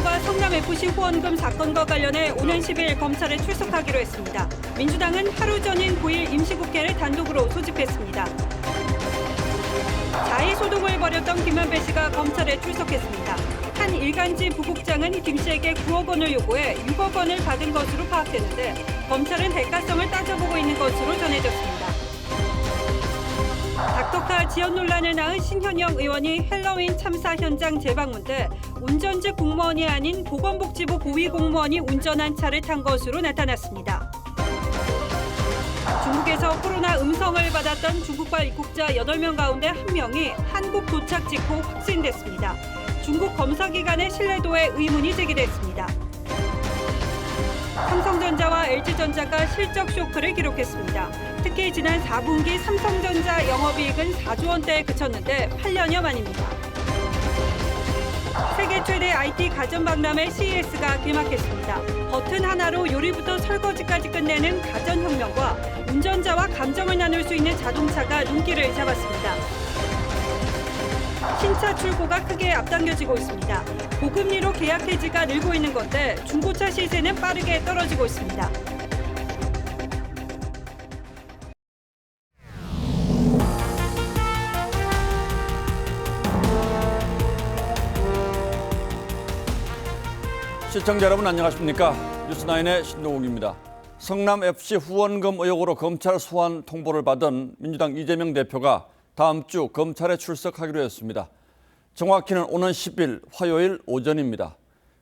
대표가 성남FC 후원금 사건과 관련해 오는 10일 검찰에 출석하기로 했습니다. 민주당은 하루 전인 9일 임시국회를 단독으로 소집했습니다. 자의소동을 벌였던 김만배 씨가 검찰에 출석했습니다. 한 일간지 부국장은 김 씨에게 9억 원을 요구해 6억 원을 받은 것으로 파악되는데 검찰은 대가성을 따져보고 있는 것으로 전해졌습니다. 닥터카 지연 논란을 낳은 신현영 의원이 헬로윈 참사 현장 재방문 때 운전직 공무원이 아닌 보건복지부 고위 공무원이 운전한 차를 탄 것으로 나타났습니다. 중국에서 코로나 음성을 받았던 중국발 입국자 8명 가운데 1명이 한국 도착 직후 확진됐습니다. 중국 검사기관의 신뢰도에 의문이 제기됐습니다. 삼성전자와 LG전자가 실적 쇼크를 기록했습니다. 특히 지난 4분기 삼성전자 영업이익은 4조 원대에 그쳤는데 8년여 만입니다. 세계 최대 IT 가전 박람회 CES가 개막했습니다. 버튼 하나로 요리부터 설거지까지 끝내는 가전혁명과 운전자와 감정을 나눌 수 있는 자동차가 눈길을 잡았습니다. 신차 출고가 크게 앞당겨지고 있습니다. 고금리로 계약 해지가 늘고 있는 건데 중고차 시세는 빠르게 떨어지고 있습니다. 시청자 여러분 안녕하십니까? 뉴스9의 신동욱입니다. 성남FC 후원금 의혹으로 검찰 소환 통보를 받은 민주당 이재명 대표가 다음 주 검찰에 출석하기로 했습니다. 정확히는 오는 10일 화요일 오전입니다.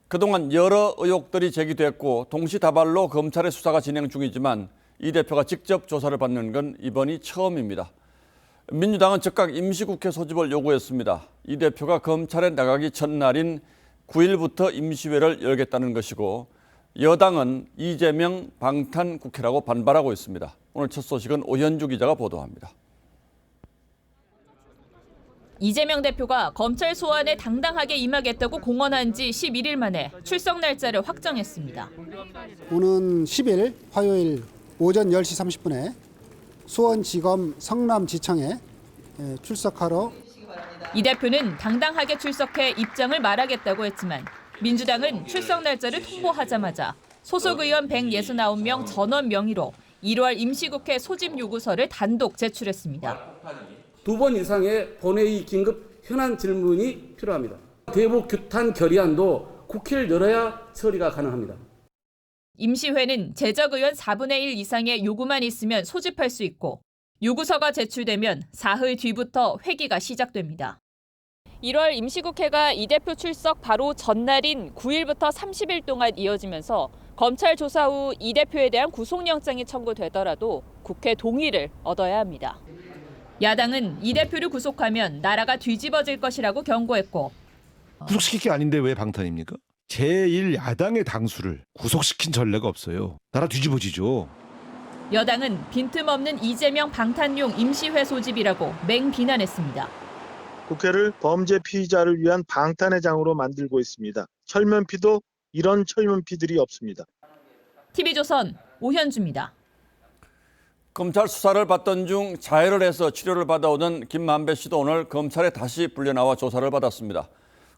그동안 여러 의혹들이 제기됐고 동시다발로 검찰의 수사가 진행 중이지만 이 대표가 직접 조사를 받는 건 이번이 처음입니다. 민주당은 즉각 임시국회 소집을 요구했습니다. 이 대표가 검찰에 나가기 첫날인 9일부터 임시회를 열겠다는 것이고 여당은 이재명 방탄국회라고 반발하고 있습니다. 오늘 첫 소식은 오현주 기자가 보도합니다. 이재명 대표가 검찰 소환에 당당하게 임하겠다고 공언한 지 11일 만에 출석 날짜를 확정했습니다. 오는 10일 화요일 오전 10시 30분에 수원지검 성남지청에 출석하러 이 대표는 당당하게 출석해 입장을 말하겠다고 했지만 민주당은 출석 날짜를 통보하자마자 소속 의원 169명 전원 명의로 1월 임시국회 소집 요구서를 단독 제출했습니다. 2번 이상의 본회의 긴급 현안 질문이 필요합니다. 대북 규탄 결의안도 국회를 열어야 처리가 가능합니다. 임시회는 제적 의원 4분의 1 이상의 요구만 있으면 소집할 수 있고 요구서가 제출되면 사흘 뒤부터 회기가 시작됩니다. 1월 임시국회가 이 대표 출석 바로 전날인 9일부터 30일 동안 이어지면서 검찰 조사 후 이 대표에 대한 구속영장이 청구되더라도 국회 동의를 얻어야 합니다. 야당은 이 대표를 구속하면 나라가 뒤집어질 것이라고 경고했고 구속시킬 게 아닌데 왜 방탄입니까? 제1야당의 당수를 구속시킨 전례가 없어요. 나라 뒤집어지죠. 여당은 빈틈없는 이재명 방탄용 임시회 소집이라고 맹비난했습니다. 국회를 범죄 피의자를 위한 방탄의 장으로 만들고 있습니다. 철면피도 이런 철면피들이 없습니다. TV조선 오현주입니다. 검찰 수사를 받던 중 자해를 해서 치료를 받아오던 김만배 씨도 오늘 검찰에 다시 불려나와 조사를 받았습니다.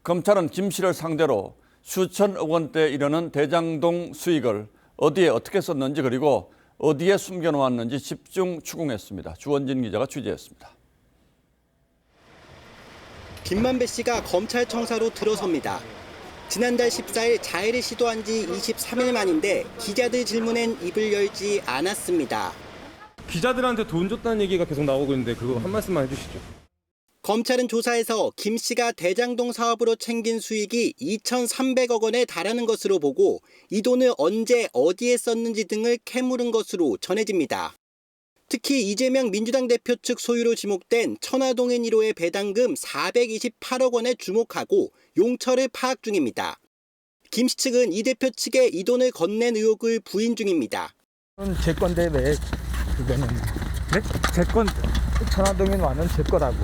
검찰은 김 씨를 상대로 수천억 원대에 이르는 대장동 수익을 어디에 어떻게 썼는지 그리고 어디에 숨겨놓았는지 집중 추궁했습니다. 주원진 기자가 취재했습니다. 김만배 씨가 검찰청사로 들어섭니다. 지난달 14일 자해를 시도한 지 23일 만인데 기자들 질문엔 입을 열지 않았습니다. 기자들한테 돈 줬다는 얘기가 계속 나오고 있는데 그거 한 말씀만 해주시죠. 검찰은 조사에서 김 씨가 대장동 사업으로 챙긴 수익이 2,300억 원에 달하는 것으로 보고 이 돈을 언제 어디에 썼는지 등을 캐물은 것으로 전해집니다. 특히 이재명 민주당 대표 측 소유로 지목된 천화동인 1호의 배당금 428억 원에 주목하고 용처를 파악 중입니다. 김 씨 측은 이 대표 측에 이 돈을 건넨 의혹을 부인 중입니다. 제 건데 왜 그거는 제 건 천화동인 와는 제 거라고.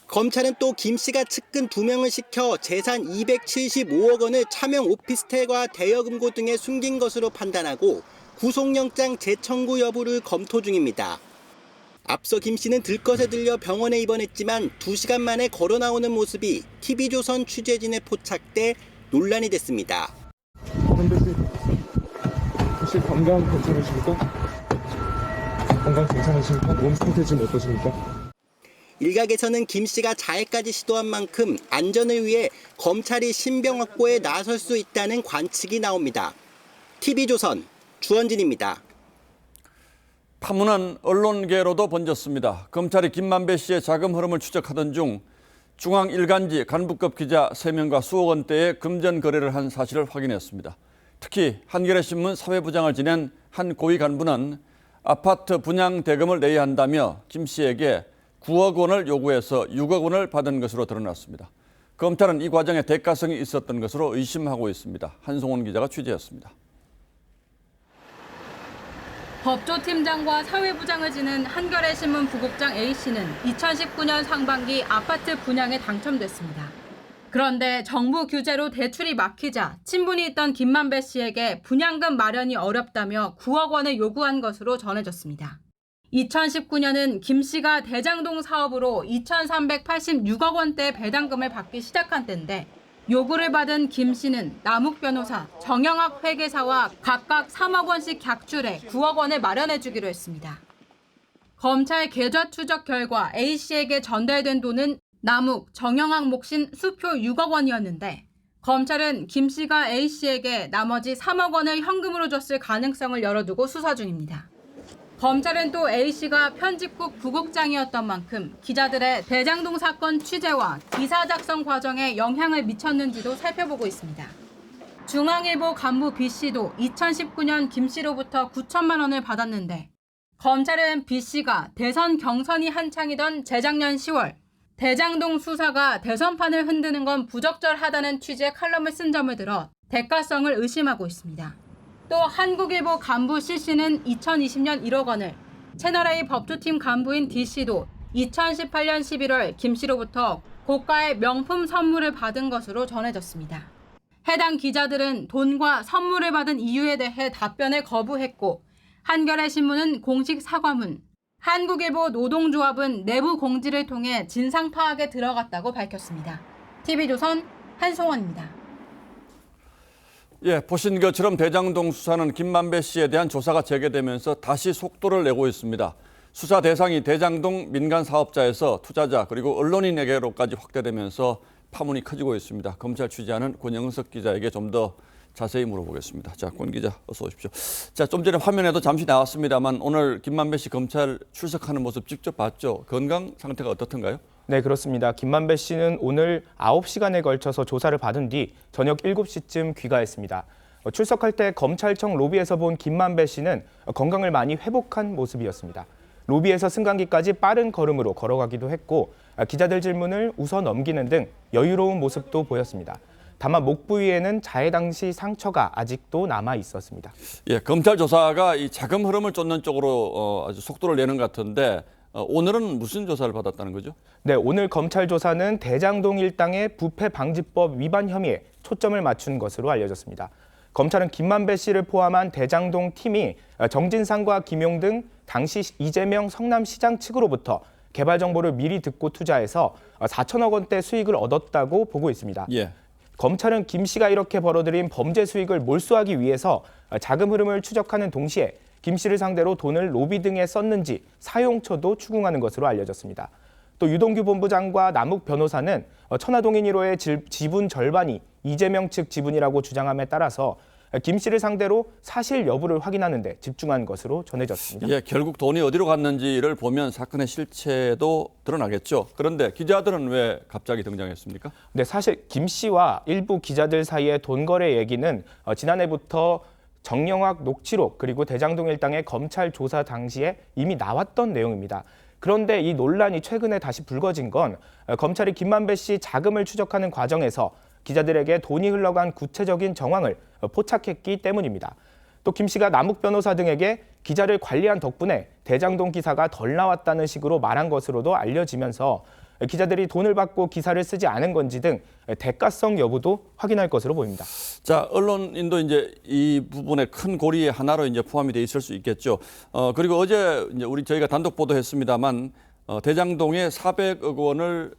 검찰은 또 김 씨가 측근 2명을 시켜 재산 275억 원을 차명 오피스텔과 대여금고 등에 숨긴 것으로 판단하고 구속영장 재청구 여부를 검토 중입니다. 앞서 김 씨는 들것에 들려 병원에 입원했지만 2시간 만에 걸어 나오는 모습이 TV조선 취재진에 포착돼 논란이 됐습니다. 혹시 건강 괜찮으십니까? 건강 괜찮으십니까? 몸 상태 지금 어떠십니까? 일각에서는 김 씨가 자해까지 시도한 만큼 안전을 위해 검찰이 신병 확보에 나설 수 있다는 관측이 나옵니다. TV조선 주원진입니다. 파문은 언론계로도 번졌습니다. 검찰이 김만배 씨의 자금 흐름을 추적하던 중 중앙 일간지 간부급 기자 3명과 수억 원대의 금전 거래를 한 사실을 확인했습니다. 특히 한겨레신문 사회부장을 지낸 한 고위 간부는 아파트 분양 대금을 내야 한다며 김 씨에게 9억 원을 요구해서 6억 원을 받은 것으로 드러났습니다. 검찰은 이 과정에 대가성이 있었던 것으로 의심하고 있습니다. 한송원 기자가 취재했습니다. 법조팀장과 사회부장을 지낸 한겨레신문 부국장 A씨는 2019년 상반기 아파트 분양에 당첨됐습니다. 그런데 정부 규제로 대출이 막히자 친분이 있던 김만배 씨에게 분양금 마련이 어렵다며 9억 원을 요구한 것으로 전해졌습니다. 2019년은 김 씨가 대장동 사업으로 2,386억 원대 배당금을 받기 시작한 때인데 요구를 받은 김 씨는 남욱 변호사, 정영학 회계사와 각각 3억 원씩 객출해 9억 원을 마련해 주기로 했습니다. 검찰 계좌 추적 결과 A 씨에게 전달된 돈은 남욱, 정영학 몫인 수표 6억 원이었는데 검찰은 김 씨가 A 씨에게 나머지 3억 원을 현금으로 줬을 가능성을 열어두고 수사 중입니다. 검찰은 또 A씨가 편집국 부국장이었던 만큼 기자들의 대장동 사건 취재와 기사 작성 과정에 영향을 미쳤는지도 살펴보고 있습니다. 중앙일보 간부 B씨도 2019년 김씨로부터 9천만 원을 받았는데 검찰은 B씨가 대선 경선이 한창이던 재작년 10월 대장동 수사가 대선판을 흔드는 건 부적절하다는 취지의 칼럼을 쓴 점을 들어 대가성을 의심하고 있습니다. 또 한국일보 간부 C씨는 2020년 1억 원을, 채널A 법조팀 간부인 D씨도 2018년 11월 김씨로부터 고가의 명품 선물을 받은 것으로 전해졌습니다. 해당 기자들은 돈과 선물을 받은 이유에 대해 답변을 거부했고 한겨레신문은 공식 사과문, 한국일보 노동조합은 내부 공지를 통해 진상 파악에 들어갔다고 밝혔습니다. TV조선 한송원입니다. 예, 보신 것처럼 대장동 수사는 김만배 씨에 대한 조사가 재개되면서 다시 속도를 내고 있습니다. 수사 대상이 대장동 민간 사업자에서 투자자 그리고 언론인에게로까지 확대되면서 파문이 커지고 있습니다. 검찰 취재하는 권영석 기자에게 좀 더 자세히 물어보겠습니다. 자, 권 기자 어서 오십시오. 자, 좀 전에 화면에도 잠시 나왔습니다만 오늘 김만배 씨 검찰 출석하는 모습 직접 봤죠. 건강 상태가 어떻던가요? 네, 그렇습니다. 김만배 씨는 오늘 9시간에 걸쳐서 조사를 받은 뒤 저녁 7시쯤 귀가했습니다. 출석할 때 검찰청 로비에서 본 김만배 씨는 건강을 많이 회복한 모습이었습니다. 로비에서 승강기까지 빠른 걸음으로 걸어가기도 했고 기자들 질문을 웃어 넘기는 등 여유로운 모습도 보였습니다. 다만 목 부위에는 자해 당시 상처가 아직도 남아 있었습니다. 예, 검찰 조사가 이 자금 흐름을 쫓는 쪽으로 아주 속도를 내는 것 같은데 오늘은 무슨 조사를 받았다는 거죠? 네, 오늘 검찰 조사는 대장동 일당의 부패 방지법 위반 혐의에 초점을 맞춘 것으로 알려졌습니다. 검찰은 김만배 씨를 포함한 대장동 팀이 정진상과 김용 등 당시 이재명 성남시장 측으로부터 개발 정보를 미리 듣고 투자해서 4천억 원대 수익을 얻었다고 보고 있습니다. 예. 검찰은 김 씨가 이렇게 벌어들인 범죄 수익을 몰수하기 위해서 자금 흐름을 추적하는 동시에 김 씨를 상대로 돈을 로비 등에 썼는지 사용처도 추궁하는 것으로 알려졌습니다. 또 유동규 본부장과 남욱 변호사는 천화동인 1호의 지분 절반이 이재명 측 지분이라고 주장함에 따라서 김 씨를 상대로 사실 여부를 확인하는 데 집중한 것으로 전해졌습니다. 예, 결국 돈이 어디로 갔는지를 보면 사건의 실체도 드러나겠죠. 그런데 기자들은 왜 갑자기 등장했습니까? 네, 사실 김 씨와 일부 기자들 사이의 돈 거래 얘기는 지난해부터 정영학 녹취록 그리고 대장동 일당의 검찰 조사 당시에 이미 나왔던 내용입니다. 그런데 이 논란이 최근에 다시 불거진 건 검찰이 김만배 씨 자금을 추적하는 과정에서 기자들에게 돈이 흘러간 구체적인 정황을 포착했기 때문입니다. 또 김 씨가 남욱 변호사 등에게 기자를 관리한 덕분에 대장동 기사가 덜 나왔다는 식으로 말한 것으로도 알려지면서 기자들이 돈을 받고 기사를 쓰지 않은 건지 등 대가성 여부도 확인할 것으로 보입니다. 자, 언론인도 이제 이 부분에 큰 고리의 하나로 이제 포함이 돼 있을 수 있겠죠. 그리고 어제 이제 저희가 단독 보도했습니다만 대장동에 400억 원을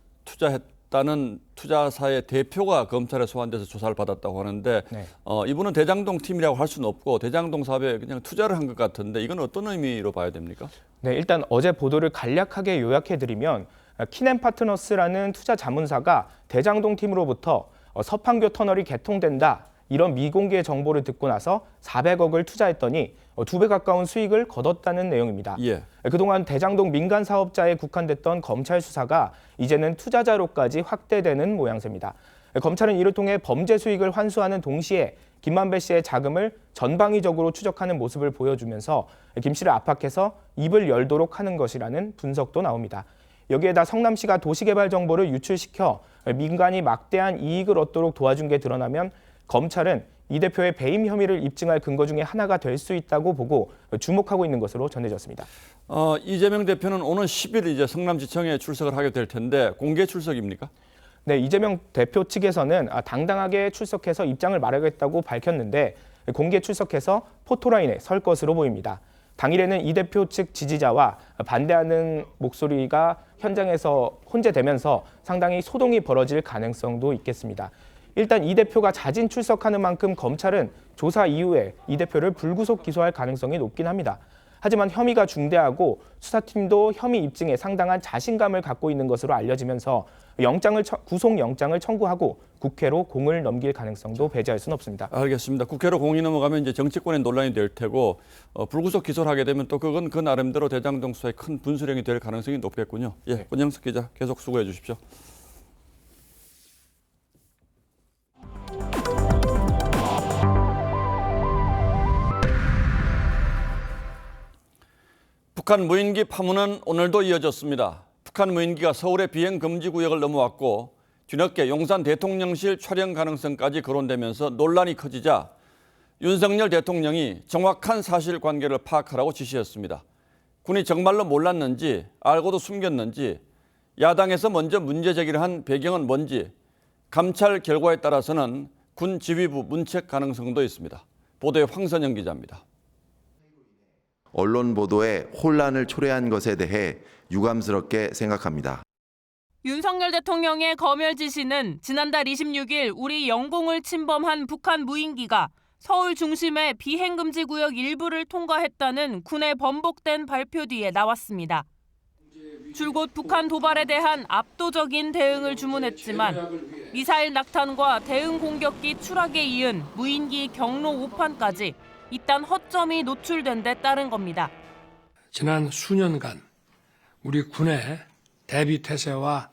있다는 투자사의 대표가 검찰에 소환돼서 조사를 받았다고 하는데 네. 이분은 대장동 팀이라고 할 수는 없고 대장동 사업에 그냥 투자를 한 것 같은데 이건 어떤 의미로 봐야 됩니까? 네, 일단 어제 보도를 간략하게 요약해드리면 키넨파트너스라는 투자 자문사가 대장동 팀으로부터 서판교 터널이 개통된다 이런 미공개 정보를 듣고 나서 400억을 투자했더니 2배 가까운 수익을 거뒀다는 내용입니다. 예. 그동안 대장동 민간 사업자에 국한됐던 검찰 수사가 이제는 투자자로까지 확대되는 모양새입니다. 검찰은 이를 통해 범죄 수익을 환수하는 동시에 김만배 씨의 자금을 전방위적으로 추적하는 모습을 보여주면서 김 씨를 압박해서 입을 열도록 하는 것이라는 분석도 나옵니다. 여기에다 성남시가 도시개발 정보를 유출시켜 민간이 막대한 이익을 얻도록 도와준 게 드러나면 검찰은 이 대표의 배임 혐의를 입증할 근거 중에 하나가 될 수 있다고 보고 주목하고 있는 것으로 전해졌습니다. 이재명 대표는 오는 10일 이제 성남지청에 출석을 하게 될 텐데 공개 출석입니까? 네, 이재명 대표 측에서는 당당하게 출석해서 입장을 말하겠다고 밝혔는데 공개 출석해서 포토라인에 설 것으로 보입니다. 당일에는 이 대표 측 지지자와 반대하는 목소리가 현장에서 혼재되면서 상당히 소동이 벌어질 가능성도 있겠습니다. 일단 이 대표가 자진 출석하는 만큼 검찰은 조사 이후에 이 대표를 불구속 기소할 가능성이 높긴 합니다. 하지만 혐의가 중대하고 수사팀도 혐의 입증에 상당한 자신감을 갖고 있는 것으로 알려지면서 구속영장을 청구하고 국회로 공을 넘길 가능성도 배제할 수는 없습니다. 알겠습니다. 국회로 공이 넘어가면 이제 정치권의 논란이 될 테고 불구속 기소를 하게 되면 또 그건 그 나름대로 대장동 수사의 큰 분수령이 될 가능성이 높겠군요. 예, 권영석 기자 계속 수고해 주십시오. 북한 무인기 파문은 오늘도 이어졌습니다. 북한 무인기가 서울의 비행 금지 구역을 넘어왔고 뒤늦게 용산 대통령실 촬영 가능성까지 거론되면서 논란이 커지자 윤석열 대통령이 정확한 사실관계를 파악하라고 지시했습니다. 군이 정말로 몰랐는지 알고도 숨겼는지 야당에서 먼저 문제 제기를 한 배경은 뭔지 감찰 결과에 따라서는 군 지휘부 문책 가능성도 있습니다. 보도에 황선영 기자입니다. 언론 보도에 혼란을 초래한 것에 대해 유감스럽게 생각합니다. 윤석열 대통령의 검열 지시는 지난달 26일 우리 영공을 침범한 북한 무인기가 서울 중심의 비행금지 구역 일부를 통과했다는 군의 번복된 발표 뒤에 나왔습니다. 줄곧 북한 도발에 대한 압도적인 대응을 주문했지만 미사일 낙탄과 대응 공격기 추락에 이은 무인기 경로 오판까지 이딴 허점이 노출된 데 따른 겁니다. 지난 수년간 우리 군의 대비 태세와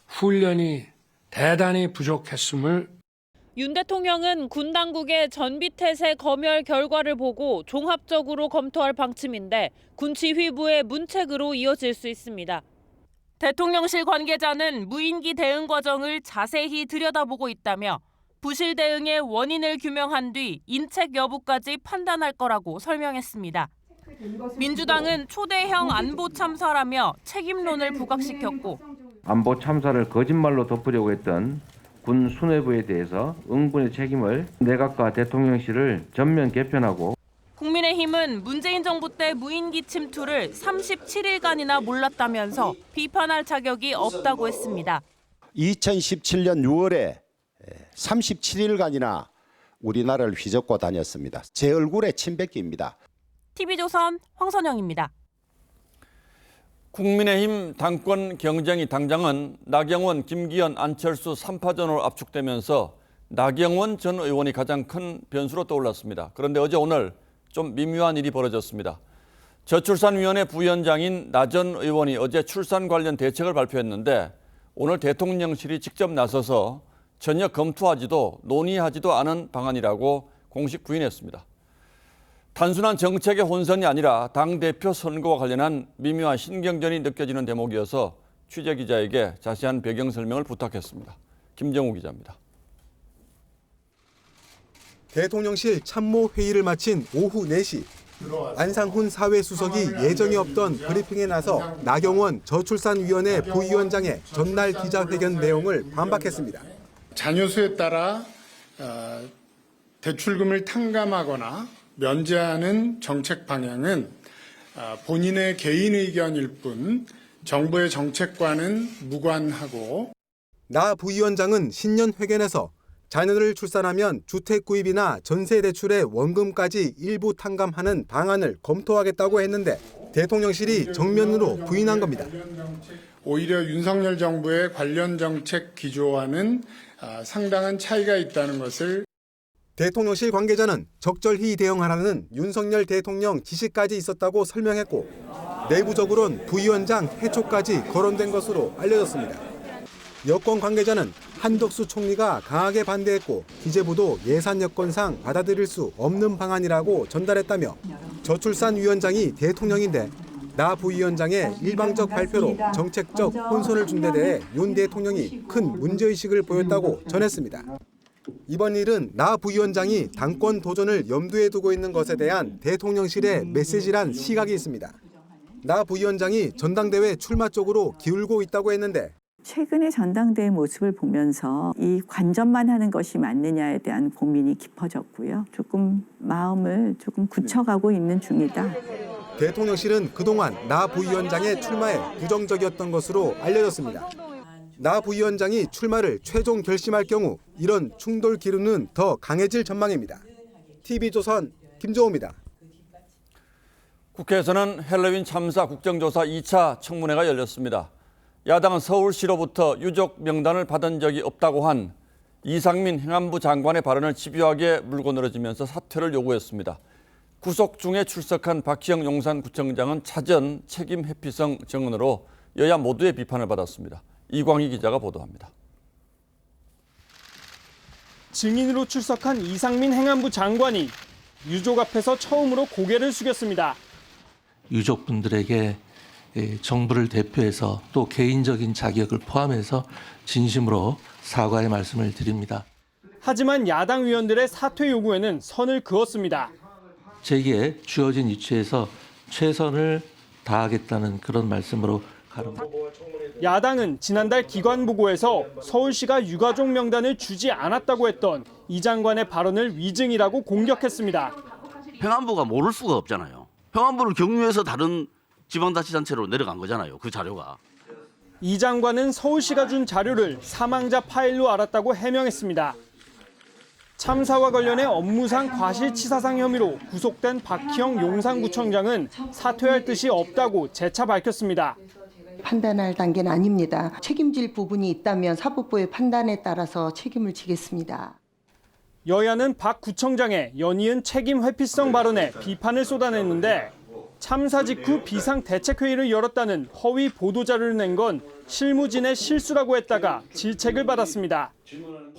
훈련이 대단히 부족했음을 윤 대통령은 군 당국의 전비태세 검열 결과를 보고 종합적으로 검토할 방침인데 군 지휘부의 문책으로 이어질 수 있습니다. 대통령실 관계자는 무인기 대응 과정을 자세히 들여다보고 있다며 부실 대응의 원인을 규명한 뒤 인책 여부까지 판단할 거라고 설명했습니다. 민주당은 초대형 안보 참사라며 책임론을 부각시켰고 안보 참사를 거짓말로 덮으려고 했던 군 수뇌부에 대해서 응분의 책임을 내각과 대통령실을 전면 개편하고 국민의힘은 문재인 정부 때 무인기 침투를 37일간이나 몰랐다면서 비판할 자격이 없다고 했습니다. 2017년 6월에 37일간이나 우리나라를 휘젓고 다녔습니다. 제 얼굴에 침 뱉기입니다. TV조선 황선영입니다. 국민의힘 당권 경쟁이 당장은 나경원, 김기현, 안철수 3파전으로 압축되면서 나경원 전 의원이 가장 큰 변수로 떠올랐습니다. 그런데 어제 오늘 좀 미묘한 일이 벌어졌습니다. 저출산위원회 부위원장인 나 전 의원이 어제 출산 관련 대책을 발표했는데 오늘 대통령실이 직접 나서서 전혀 검토하지도 논의하지도 않은 방안이라고 공식 부인했습니다. 단순한 정책의 혼선이 아니라 당대표 선거와 관련한 미묘한 신경전이 느껴지는 대목이어서 취재기자에게 자세한 배경 설명을 부탁했습니다. 김정우 기자입니다. 대통령실 참모회의를 마친 오후 4시 안상훈 사회수석이 예정이 없던 브리핑에 나서 나경원 저출산위원회 부위원장의 전날 기자회견 내용을 반박했습니다. 자녀수에 따라 대출금을 탕감하거나 면제하는 정책 방향은 본인의 개인 의견일 뿐 정부의 정책과는 무관하고 나 부위원장은 신년 회견에서 자녀를 출산하면 주택 구입이나 전세 대출의 원금까지 일부 탕감하는 방안을 검토하겠다고 했는데 대통령실이 정면으로 부인한 겁니다. 오히려 윤석열 정부의 관련 정책 기조와는 상당한 차이가 있다는 것을 대통령실 관계자는 적절히 대응하라는 윤석열 대통령 지시까지 있었다고 설명했고 내부적으로는 부위원장 해촉까지 거론된 것으로 알려졌습니다. 여권 관계자는 한덕수 총리가 강하게 반대했고 기재부도 예산 여건상 받아들일 수 없는 방안이라고 전달했다며 저출산위원장이 대통령인데 나 부위원장의 일방적 발표로 정책적 혼선을 준 데 대해 윤 대통령이 큰 문제의식을 보였다고 전했습니다. 이번 일은 나 부위원장이 당권 도전을 염두에 두고 있는 것에 대한 대통령실의 메시지란 시각이 있습니다. 나 부위원장이 전당대회 출마 쪽으로 기울고 있다고 했는데 최근의 전당대회 모습을 보면서 이 관전만 하는 것이 맞느냐에 대한 고민이 깊어졌고요. 조금 마음을 굳혀가고 있는 중이다. 대통령실은 그동안 나 부위원장의 출마에 부정적이었던 것으로 알려졌습니다. 나 부위원장이 출마를 최종 결심할 경우 이런 충돌 기류는 더 강해질 전망입니다. TV조선 김종호입니다. 국회에서는 헬로윈 참사 국정조사 2차 청문회가 열렸습니다. 야당은 서울시로부터 유족 명단을 받은 적이 없다고 한 이상민 행안부 장관의 발언을 집요하게 물고 늘어지면서 사퇴를 요구했습니다. 구속 중에 출석한 박희영 용산구청장은 차전 책임 회피성 증언으로 여야 모두의 비판을 받았습니다. 이광희 기자가 보도합니다. 증인으로 출석한 이상민 행안부 장관이 유족 앞에서 처음으로 고개를 숙였습니다. 유족분들에게 정부를 대표해서 또 개인적인 자격을 포함해서 진심으로 사과의 말씀을 드립니다. 하지만 야당 의원들의 사퇴 요구에는 선을 그었습니다. 제게 주어진 위치에서 최선을 다하겠다는 그런 말씀으로 가릅니다. 야당은 지난달 기관 보고에서 서울시가 유가족 명단을 주지 않았다고 했던 이 장관의 발언을 위증이라고 공격했습니다. 행안부가 모를 수가 없잖아요. 행안부를 경유해서 다른 지방자치단체로 내려간 거잖아요. 그 자료가. 이 장관은 서울시가 준 자료를 사망자 파일로 알았다고 해명했습니다. 참사와 관련해 업무상 과실치사상 혐의로 구속된 박희영 용산구청장은 사퇴할 뜻이 없다고 재차 밝혔습니다. 판단할 단계는 아닙니다. 책임질 부분이 있다면 사법부의 판단에 따라서 책임을 지겠습니다. 여야는 박 구청장의 연이은 책임 회피성 발언에 비판을 쏟아냈는데 참사 직후 비상대책회의를 열었다는 허위 보도자료를 낸 건 실무진의 실수라고 했다가 질책을 받았습니다.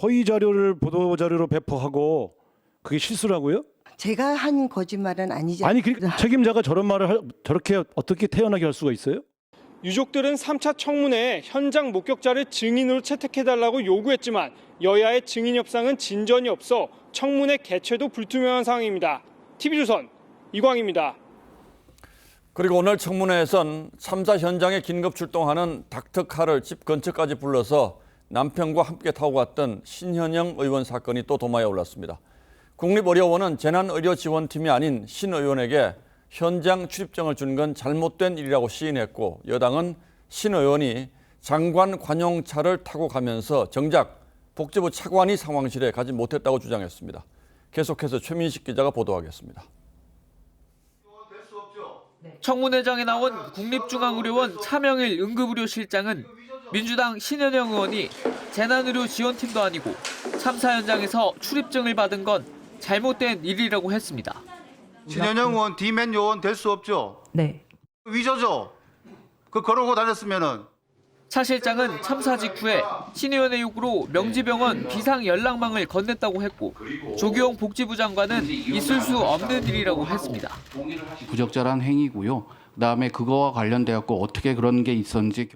허위 자료를 보도자료로 배포하고 그게 실수라고요? 제가 한 거짓말은 아니지. 아니 책임자가 저런 말을 저렇게 어떻게 태어나게 할 수가 있어요? 유족들은 3차 청문회에 현장 목격자를 증인으로 채택해달라고 요구했지만 여야의 증인 협상은 진전이 없어 청문회 개최도 불투명한 상황입니다. TV조선 이광희입니다. 그리고 오늘 청문회에선 참사 현장에 긴급 출동하는 닥터카를 집 근처까지 불러서 남편과 함께 타고 갔던 신현영 의원 사건이 또 도마에 올랐습니다. 국립의료원은 재난의료지원팀이 아닌 신 의원에게 현장 출입증을 준 건 잘못된 일이라고 시인했고 여당은 신 의원이 장관 관용차를 타고 가면서 정작 복지부 차관이 상황실에 가지 못했다고 주장했습니다. 계속해서 최민식 기자가 보도하겠습니다. 청문회장에 나온 국립중앙의료원 차명일 응급의료실장은 민주당 신현영 의원이 재난의료지원팀도 아니고 참사 현장에서 출입증을 받은 건 잘못된 일이라고 했습니다. 신현영 의원 D맨 요원 될 수 없죠? 네. 위조죠? 그러고 다녔으면은. 차 실장은 참사 직후에 신 의원의 요구로 명지병원 비상연락망을 건넸다고 했고 조규용 복지부 장관은 있을 수 없는 일이라고 했습니다. 부적절한 행위고요. 그다음에 그거와 관련되었고 어떻게 그런 게 있었는지.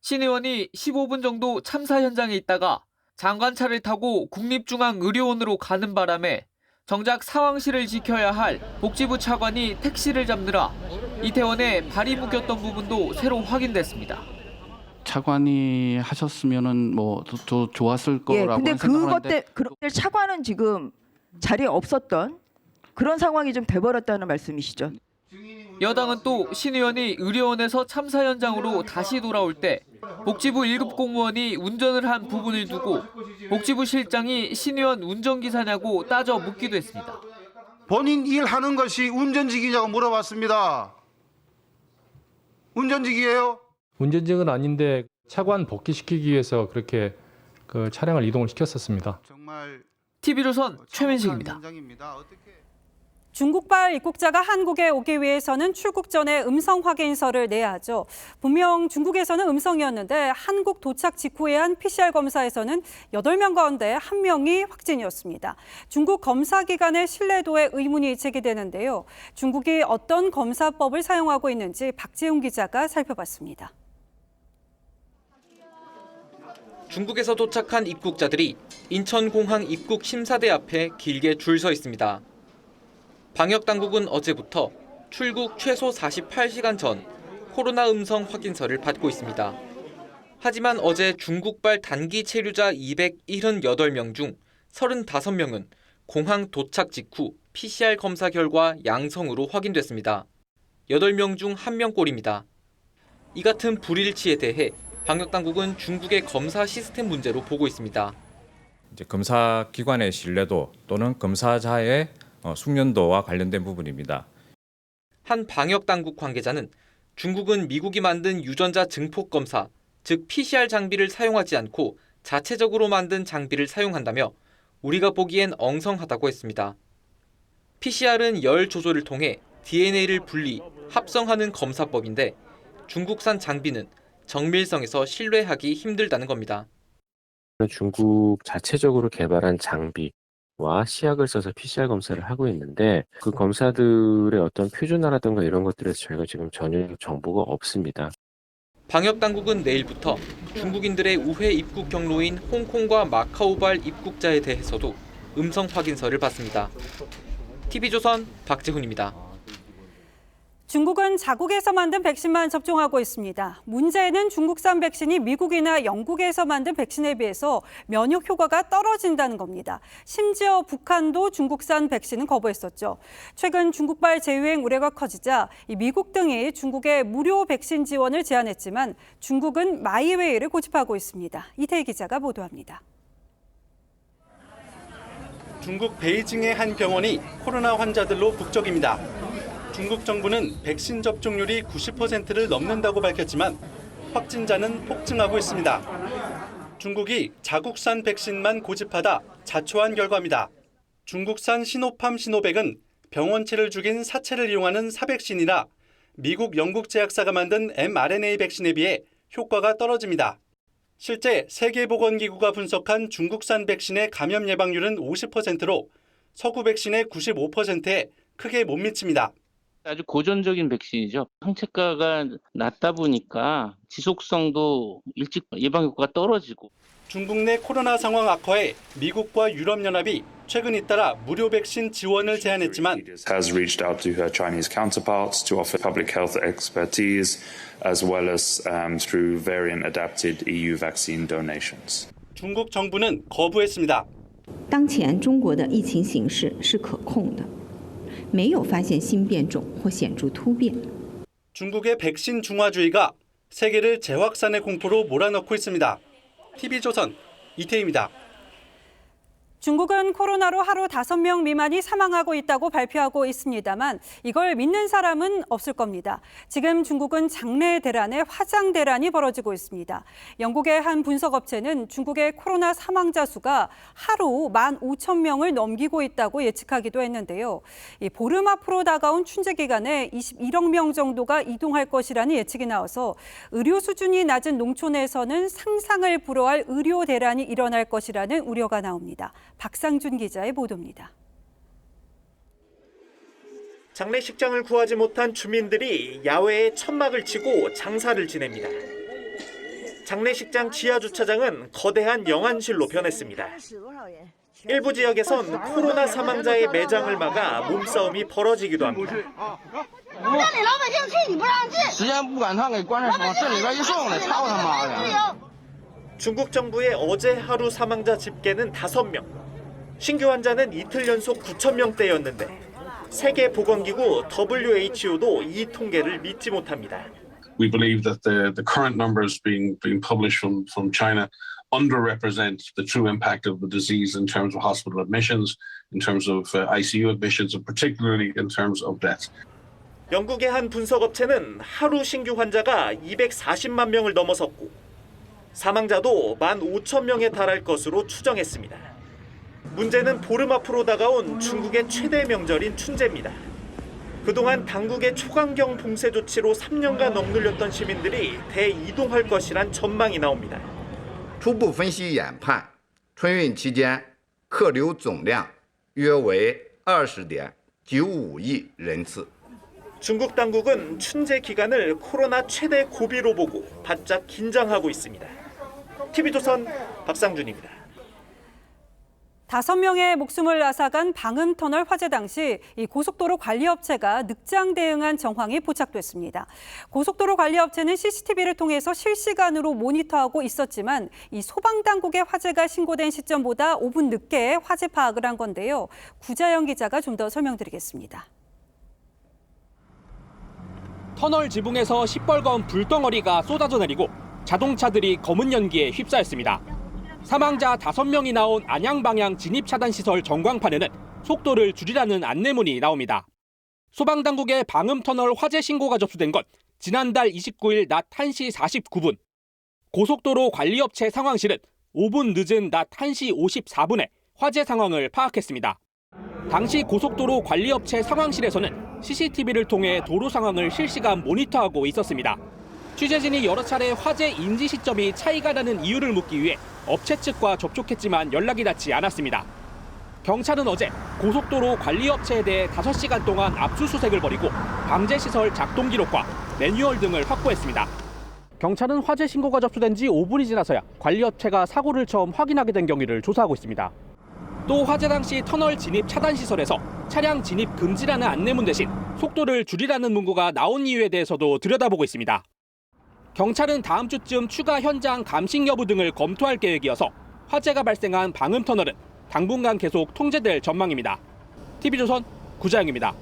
신 의원이 15분 정도 참사 현장에 있다가 장관차를 타고 국립중앙의료원으로 가는 바람에 정작 상황실을 지켜야 할 복지부 차관이 택시를 잡느라 이태원에 발이 묶였던 부분도 새로 확인됐습니다. 차관이 하셨으면은 뭐 더 좋았을 거라고 근데 생각하는데 그런데 차관은 지금 자리에 없었던 그런 상황이 좀 돼버렸다는 말씀이시죠? 여당은 또 신 의원이 의료원에서 참사 현장으로 다시 돌아올 때 복지부 1급 공무원이 운전을 한 부분을 두고 복지부 실장이 신 의원 운전기사냐고 따져 묻기도 했습니다. 본인 일하는 것이 운전직이냐고 물어봤습니다. 운전직이에요? 운전직은 아닌데 차관 복귀시키기 위해서 그렇게 그 차량을 이동을 시켰었습니다. TV조선 최민식입니다. 중국발 입국자가 한국에 오기 위해서는 출국 전에 음성 확인서를 내야 하죠. 분명 중국에서는 음성이었는데 한국 도착 직후에 한 PCR 검사에서는 8명 가운데 1명이 확진이었습니다. 중국 검사 기관의 신뢰도에 의문이 제기되는데요. 중국이 어떤 검사법을 사용하고 있는지 박재훈 기자가 살펴봤습니다. 중국에서 도착한 입국자들이 인천공항 입국 심사대 앞에 길게 줄 서 있습니다. 방역당국은 어제부터 출국 최소 48시간 전 코로나 음성 확인서를 받고 있습니다. 하지만 어제 중국발 단기 체류자 278명 중 35명은 공항 도착 직후 PCR 검사 결과 양성으로 확인됐습니다. 8명 중 1명꼴입니다. 이 같은 불일치에 대해 방역당국은 중국의 검사 시스템 문제로 보고 있습니다. 검사 기관의 신뢰도 또는 검사자의 숙련도와 관련된 부분입니다. 한 방역당국 관계자는 중국은 미국이 만든 유전자 증폭 검사, 즉 PCR 장비를 사용하지 않고 자체적으로 만든 장비를 사용한다며 우리가 보기엔 엉성하다고 했습니다. PCR은 열 조절을 통해 DNA를 분리, 합성하는 검사법인데 중국산 장비는 정밀성에서 신뢰하기 힘들다는 겁니다. 중국 자체적으로 개발한 장비와 시약을 써서 PCR 검사를 하고 있는데 그 검사들의 어떤 표준화라든가 이런 것들에서 저희가 지금 전혀 정보가 없습니다. 방역당국은 내일부터 중국인들의 우회 입국 경로인 홍콩과 마카오발 입국자에 대해서도 음성 확인서를 받습니다. TV조선 박재훈입니다. 중국은 자국에서 만든 백신만 접종하고 있습니다. 문제는 중국산 백신이 미국이나 영국에서 만든 백신에 비해서 면역 효과가 떨어진다는 겁니다. 심지어 북한도 중국산 백신은 거부했었죠. 최근 중국발 재유행 우려가 커지자 미국 등이 중국에 무료 백신 지원을 제안했지만 중국은 마이웨이를 고집하고 있습니다. 이태희 기자가 보도합니다. 중국 베이징의 한 병원이 코로나 환자들로 북적입니다. 중국 정부는 백신 접종률이 90%를 넘는다고 밝혔지만 확진자는 폭증하고 있습니다. 중국이 자국산 백신만 고집하다 자초한 결과입니다. 중국산 시노팜 시노백은 병원체를 죽인 사체를 이용하는 사백신이라 미국 영국 제약사가 만든 mRNA 백신에 비해 효과가 떨어집니다. 실제 세계보건기구가 분석한 중국산 백신의 감염 예방률은 50%로 서구 백신의 95%에 크게 못 미칩니다. 아주 고전적인 백신이죠. 항체가가 낮다 보니까 지속성도 일찍 예방 효과가 떨어지고. 중국 내 코로나 상황 악화에 미국과 유럽연합이 최근 잇따라 무료 백신 지원을 제안했지만 has reached out to her Chinese counterparts to offer public health expertise as well as through variant adapted EU vaccine donations. 중국 정부는 거부했습니다. 当前中国的疫情形势是可控的。 没有发现新变种或显著突变。 중국의 백신 중화주의가 세계를 재확산의 공포로 몰아넣고 있습니다. TV조선 이태희입니다. 중국은 코로나로 하루 5명 미만이 사망하고 있다고 발표하고 있습니다만 이걸 믿는 사람은 없을 겁니다. 지금 중국은 장래 대란에 화장 대란이 벌어지고 있습니다. 영국의 한 분석업체는 중국의 코로나 사망자 수가 하루 15,000명을 넘기고 있다고 예측하기도 했는데요. 보름 앞으로 다가온 춘제 기간에 21억 명 정도가 이동할 것이라는 예측이 나와서 의료 수준이 낮은 농촌에서는 상상을 불허할 의료 대란이 일어날 것이라는 우려가 나옵니다. 박상준 기자의 보도입니다. 장례식장을 구하지 못한 주민들이 야외에 천막을 치고 장사를 지냅니다. 장례식장 지하 주차장은 거대한 영안실로 변했습니다. 일부 지역에선 코로나 사망자의 매장을 막아 몸싸움이 벌어지기도 합니다. 중국 정부의 어제 하루 사망자 집계는 5명. 신규 환자는 이틀 연속 9,000명대였는데 세계보건기구 WHO도 이 통계를 믿지 못합니다. We believe that the current numbers being published from China underrepresent the true impact of the disease in terms of hospital admissions, in terms of ICU admissions, and particularly in terms of deaths. 영국의 한 분석업체는 하루 신규 환자가 240만 명을 넘어섰고 사망자도 15,000명에 달할 것으로 추정했습니다. 문제는 보름 앞으로 다가온 중국의 최대 명절인 춘제입니다. 그동안 당국의 초강경 봉쇄 조치로 3년간 억눌렸던 시민들이 대이동할 것이란 전망이 나옵니다. 初步分析研判，春运期间客流总量约为20.95亿人次。 중국 당국은 춘제 기간을 코로나 최대 고비로 보고 바짝 긴장하고 있습니다. TV조선 박상준입니다. 5명의 목숨을 앗아간 방음터널 화재 당시 이 고속도로 관리업체가 늑장 대응한 정황이 포착됐습니다. 고속도로 관리업체는 CCTV를 통해서 실시간으로 모니터하고 있었지만 이 소방당국의 화재가 신고된 시점보다 5분 늦게 화재 파악을 한 건데요. 구자영 기자가 좀 더 설명드리겠습니다. 터널 지붕에서 시뻘건 불덩어리가 쏟아져 내리고 자동차들이 검은 연기에 휩싸였습니다. 사망자 5명이 나온 안양 방향 진입 차단 시설 전광판에는 속도를 줄이라는 안내문이 나옵니다. 소방당국의 방음터널 화재 신고가 접수된 건 지난달 29일 낮 1시 49분. 고속도로 관리업체 상황실은 5분 늦은 낮 1시 54분에 화재 상황을 파악했습니다. 당시 고속도로 관리업체 상황실에서는 CCTV를 통해 도로 상황을 실시간 모니터하고 있었습니다. 취재진이 여러 차례 화재 인지 시점이 차이가 나는 이유를 묻기 위해 업체 측과 접촉했지만 연락이 닿지 않았습니다. 경찰은 어제 고속도로 관리업체에 대해 5시간 동안 압수수색을 벌이고 방제시설 작동 기록과 매뉴얼 등을 확보했습니다. 경찰은 화재 신고가 접수된 지 5분이 지나서야 관리업체가 사고를 처음 확인하게 된 경위를 조사하고 있습니다. 또 화재 당시 터널 진입 차단 시설에서 차량 진입 금지라는 안내문 대신 속도를 줄이라는 문구가 나온 이유에 대해서도 들여다보고 있습니다. 경찰은 다음 주쯤 추가 현장 감식 여부 등을 검토할 계획이어서 화재가 발생한 방음터널은 당분간 계속 통제될 전망입니다. TV조선 구자영입니다.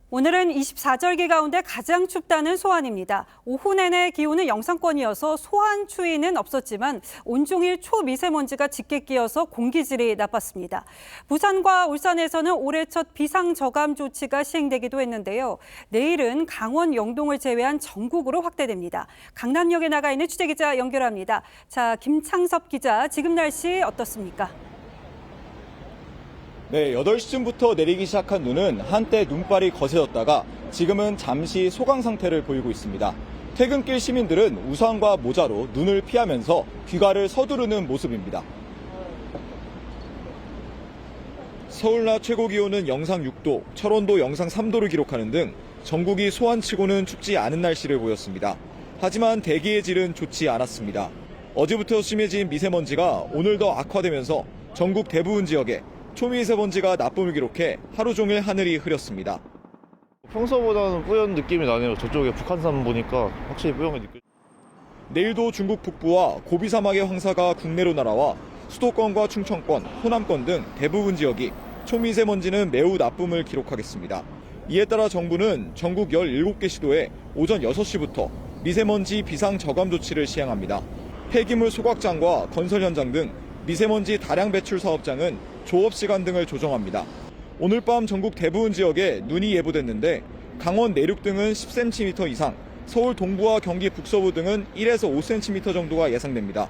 오늘은 24절기 가운데 가장 춥다는 소환입니다. 오후 내내 기온은 영상권이어서 소환 추위는 없었지만 온종일 초미세먼지가 짙게 끼어서 공기질이 나빴습니다. 부산과 울산에서는 올해 첫 비상저감 조치가 시행되기도 했는데요. 내일은 강원 영동을 제외한 전국으로 확대됩니다. 강남역에 나가 있는 취재기자 연결합니다. 자, 김창섭 기자, 지금 날씨 어떻습니까? 네, 8시쯤부터 내리기 시작한 눈은 한때 눈발이 거세졌다가 지금은 잠시 소강 상태를 보이고 있습니다. 퇴근길 시민들은 우산과 모자로 눈을 피하면서 귀가를 서두르는 모습입니다. 서울 낮 최고 기온은 영상 6도, 철원도 영상 3도를 기록하는 등 전국이 소환치고는 춥지 않은 날씨를 보였습니다. 하지만 대기의 질은 좋지 않았습니다. 어제부터 심해진 미세먼지가 오늘 더 악화되면서 전국 대부분 지역에 초미세먼지가 나쁨을 기록해 하루 종일 하늘이 흐렸습니다. 평소보다는 뿌연 느낌이 나네요. 저쪽에 북한산 보니까 확실히 뿌연게 느껴져요. 내일도 중국 북부와 고비 사막의 황사가 국내로 날아와 수도권과 충청권, 호남권 등 대부분 지역이 초미세먼지는 매우 나쁨을 기록하겠습니다. 이에 따라 정부는 전국 17개 시도에 오전 6시부터 미세먼지 비상 저감 조치를 시행합니다. 폐기물 소각장과 건설 현장 등 미세먼지 다량 배출 사업장은 조업 시간 등을 조정합니다. 오늘 밤 전국 대부분 지역에 눈이 예보됐는데 강원 내륙 등은 10cm 이상, 서울 동부와 경기 북서부 등은 1에서 5cm 정도가 예상됩니다.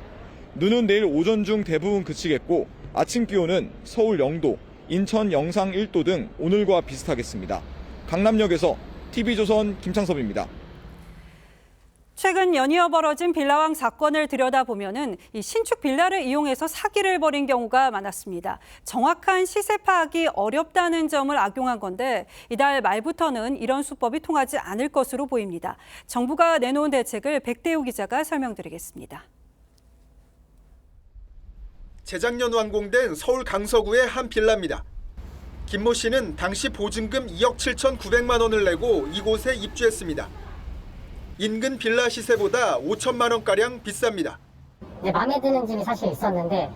눈은 내일 오전 중 대부분 그치겠고 아침 기온은 서울 0도, 인천 영상 1도 등 오늘과 비슷하겠습니다. 강남역에서 TV조선 김창섭입니다. 최근 연이어 벌어진 빌라왕 사건을 들여다보면은 이 신축 빌라를 이용해서 사기를 벌인 경우가 많았습니다. 정확한 시세 파악이 어렵다는 점을 악용한 건데 이달 말부터는 이런 수법이 통하지 않을 것으로 보입니다. 정부가 내놓은 대책을 백대우 기자가 설명드리겠습니다. 재작년 완공된 서울 강서구의 한 빌라입니다. 김모 씨는 당시 보증금 2억 7,900만 원을 내고 이곳에 입주했습니다. 인근 빌라 시세보다 5천만 원가량 비쌉니다. 마음에 드는 집이 사실 있었는데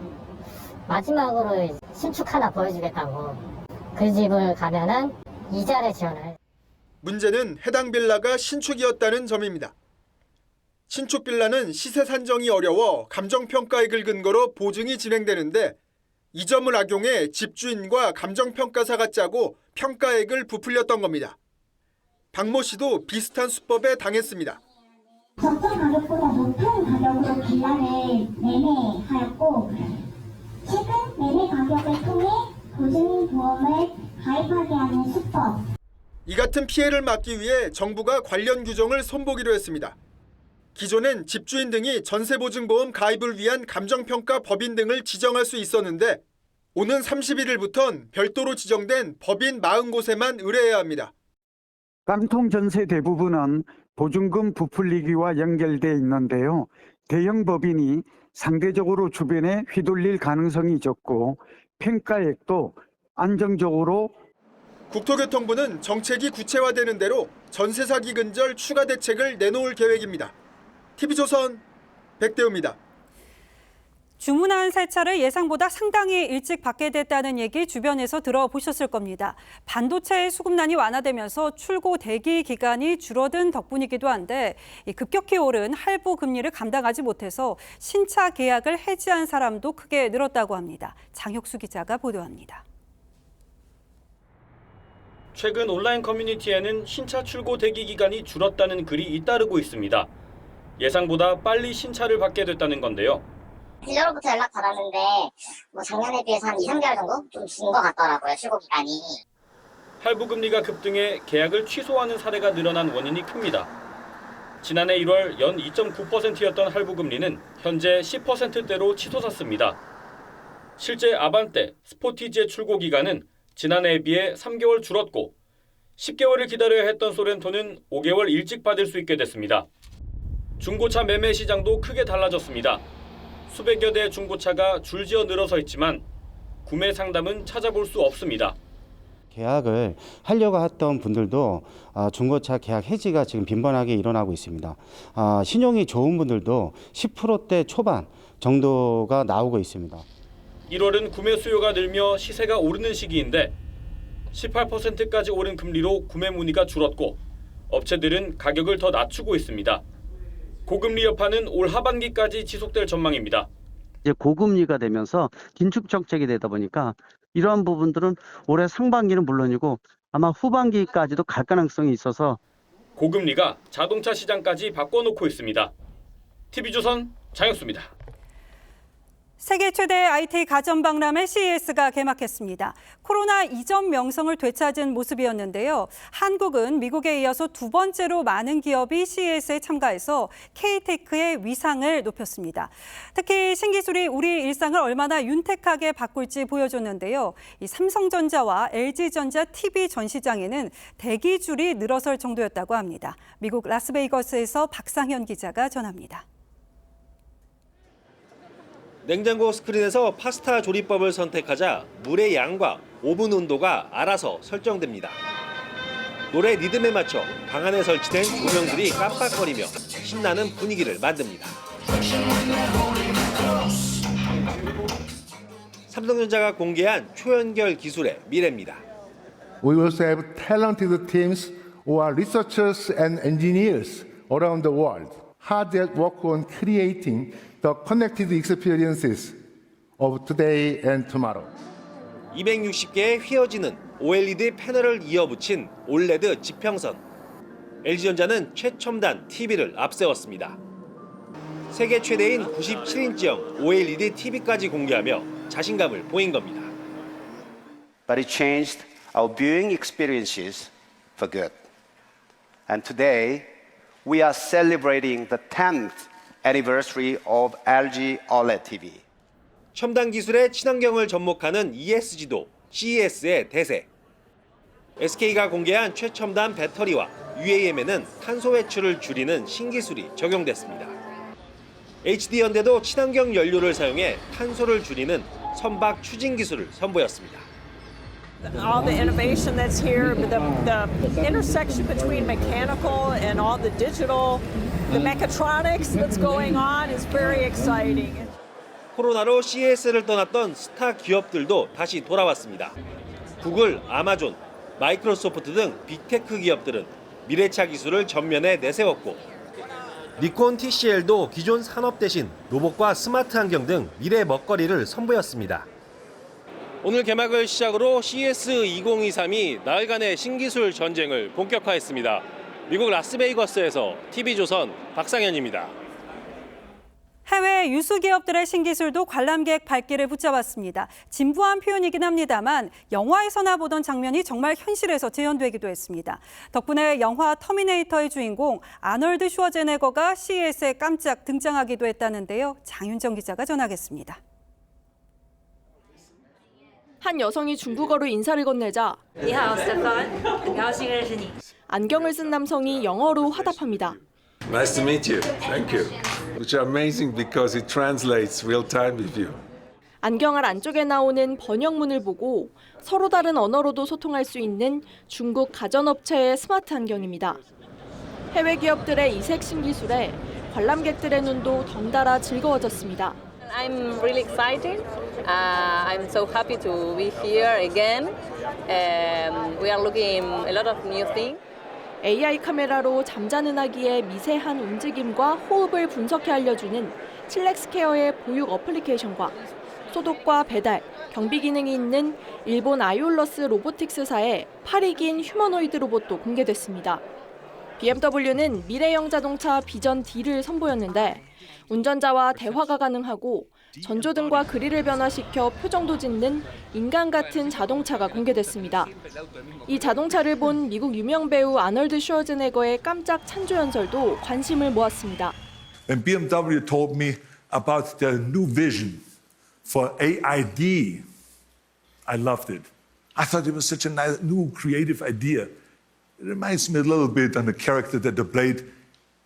마지막으로 신축 하나 보여주겠다고 그 집을 가면은 이자를 지원을. 문제는 해당 빌라가 신축이었다는 점입니다. 신축 빌라는 시세 산정이 어려워 감정평가액을 근거로 보증이 진행되는데 이 점을 악용해 집주인과 감정평가사가 짜고 평가액을 부풀렸던 겁니다. 박모 씨도 비슷한 수법에 당했습니다. 적정 가격보다 높은 가격으로 빌라를 매매하였고 최근 매매 가격을 통해 보증보험을 가입하게 하는 수법. 이 같은 피해를 막기 위해 정부가 관련 규정을 손보기로 했습니다. 기존엔 집주인 등이 전세보증보험 가입을 위한 감정평가 법인 등을 지정할 수 있었는데 오는 31일부터는 별도로 지정된 법인 40곳에만 의뢰해야 합니다. 깡통 전세 대부분은 보증금 부풀리기와 연결돼 있는데요. 대형 법인이 상대적으로 주변에 휘둘릴 가능성이 적고 평가액도 안정적으로. 국토교통부는 정책이 구체화되는 대로 전세 사기 근절 추가 대책을 내놓을 계획입니다. TV조선 백대우입니다. 주문한 새 차를 예상보다 상당히 일찍 받게 됐다는 얘기 주변에서 들어보셨을 겁니다. 반도체 수급난이 완화되면서 출고 대기 기간이 줄어든 덕분이기도 한데 급격히 오른 할부 금리를 감당하지 못해서 신차 계약을 해지한 사람도 크게 늘었다고 합니다. 장혁수 기자가 보도합니다. 최근 온라인 커뮤니티에는 신차 출고 대기 기간이 줄었다는 글이 잇따르고 있습니다. 예상보다 빨리 신차를 받게 됐다는 건데요. 딜러로부터 연락 받았는데 작년에 비해서 한 2, 3개월 정도 좀 긴 것 같더라고요, 출고 기간이. 할부 금리가 급등해 계약을 취소하는 사례가 늘어난 원인이 큽니다. 지난해 1월 연 2.9%였던 할부 금리는 현재 10%대로 치솟았습니다. 실제 아반떼, 스포티지의 출고 기간은 지난해에 비해 3개월 줄었고 10개월을 기다려야 했던 소렌토는 5개월 일찍 받을 수 있게 됐습니다. 중고차 매매 시장도 크게 달라졌습니다. 수백여 대의 중고차가 줄지어 늘어서 있지만 구매 상담은 찾아볼 수 없습니다. 계약을 하려고 했던 분들도 중고차 계약 해지가 지금 빈번하게 일어나고 있습니다. 신용이 좋은 분들도 10%대 초반 정도가 나오고 있습니다. 1월은 구매 수요가 늘며 시세가 오르는 시기인데 18%까지 오른 금리로 구매 문의가 줄었고 업체들은 가격을 더 낮추고 있습니다. 고금리 여파는 올 하반기까지 지속될 전망입니다. 이제 고금리가 되면서 긴축 정책이 되다 보니까 이러한 부분들은 올해 상반기는 물론이고 아마 후반기까지도 갈 가능성이 있어서 고금리가 자동차 시장까지 바꿔놓고 있습니다. TV조선 장혁수입니다. 세계 최대 IT 가전 박람회 CES가 개막했습니다. 코로나 이전 명성을 되찾은 모습이었는데요. 한국은 미국에 이어서 두 번째로 많은 기업이 CES에 참가해서 K-테크의 위상을 높였습니다. 특히 신기술이 우리 일상을 얼마나 윤택하게 바꿀지 보여줬는데요. 이 삼성전자와 LG전자 TV 전시장에는 대기줄이 늘어설 정도였다고 합니다. 미국 라스베이거스에서 박상현 기자가 전합니다. 냉장고 스크린에서 파스타 조리법을 선택하자 물의 양과 오븐 온도가 알아서 설정됩니다. 노래 리듬에 맞춰 방 안에 설치된 조명들이 깜빡거리며 신나는 분위기를 만듭니다. 삼성전자가 공개한 초연결 기술의 미래입니다. We also have talented teams who are researchers and engineers around the world, hard at work on creating the connected experiences of today and tomorrow. 260개의 휘어지는 OLED 패널을 이어붙인 올레드 지평선. LG전자는 최첨단 TV를 앞세웠습니다. 세계 최대인 97인치형 OLED TV까지 공개하며 자신감을 보인 겁니다. But it changed our viewing experiences for good. And today, we are celebrating the 10th anniversary of LG OLED TV. 첨단 기술의 친환경을 접목하는 ESG도 CES의 대세. SK가 공개한 최첨단 배터리와 UAM에는 탄소 배출을 줄이는 신기술이 적용됐습니다. HD현대도 친환경 연료를 사용해 탄소를 줄이는 선박 추진 기술을 선보였습니다. All the innovation that's here, the intersection between mechanical and all the digital, the mechatronics that's going on is very exciting. 코로나로 CES를 떠났던 스타 기업들도 다시 돌아왔습니다. 구글, 아마존, 마이크로소프트 등 빅테크 기업들은 미래차 기술을 전면에 내세웠고 니콘 TCL도 기존 산업 대신 로봇과 스마트 안경 등 미래 먹거리를 선보였습니다. 오늘 개막을 시작으로 CES 2023이 나흘간의 신기술 전쟁을 본격화했습니다. 미국 라스베이거스에서 TV조선 박상현입니다. 해외 유수 기업들의 신기술도 관람객 발길을 붙잡았습니다. 진부한 표현이긴 합니다만 영화에서나 보던 장면이 정말 현실에서 재현되기도 했습니다. 덕분에 영화 터미네이터의 주인공 아놀드 슈워제네거가 CES에 깜짝 등장하기도 했다는데요. 장윤정 기자가 전하겠습니다. 한 여성이 중국어로 인사를 건네자 안경을 쓴 남성이 영어로 화답합니다. Nice to meet you. Thank you. Which are amazing because it translates real time with you. 안경알 안쪽에 나오는 번역문을 보고 서로 다른 언어로도 소통할 수 있는 중국 가전업체의 스마트 안경입니다. 해외 기업들의 이색 신기술에 관람객들의 눈도 덩달아 즐거워졌습니다. I'm really excited. I'm so happy to be here again. We are looking a lot of new things. AI 카메라로 잠자는 아기의 미세한 움직임과 호흡을 분석해 알려주는 칠렉스케어의 보육 어플리케이션과 소독과 배달, 경비 기능이 있는 일본 아이올러스 로보틱스사의 팔이 긴 휴머노이드 로봇도 공개됐습니다. BMW는 미래형 자동차 비전 D를 선보였는데 운전자와 대화가 가능하고 전조등과 그릴을 변화시켜 표정도 짓는 인간 같은 자동차가 공개됐습니다. 이 자동차를 본 미국 유명 배우 아놀드 슈워제네거의 깜짝 찬조 연설도 관심을 모았습니다. When BMW told me about their new vision for AID, I loved it. I thought it was such a nice, new, creative idea. It reminds me a little bit of the character that they played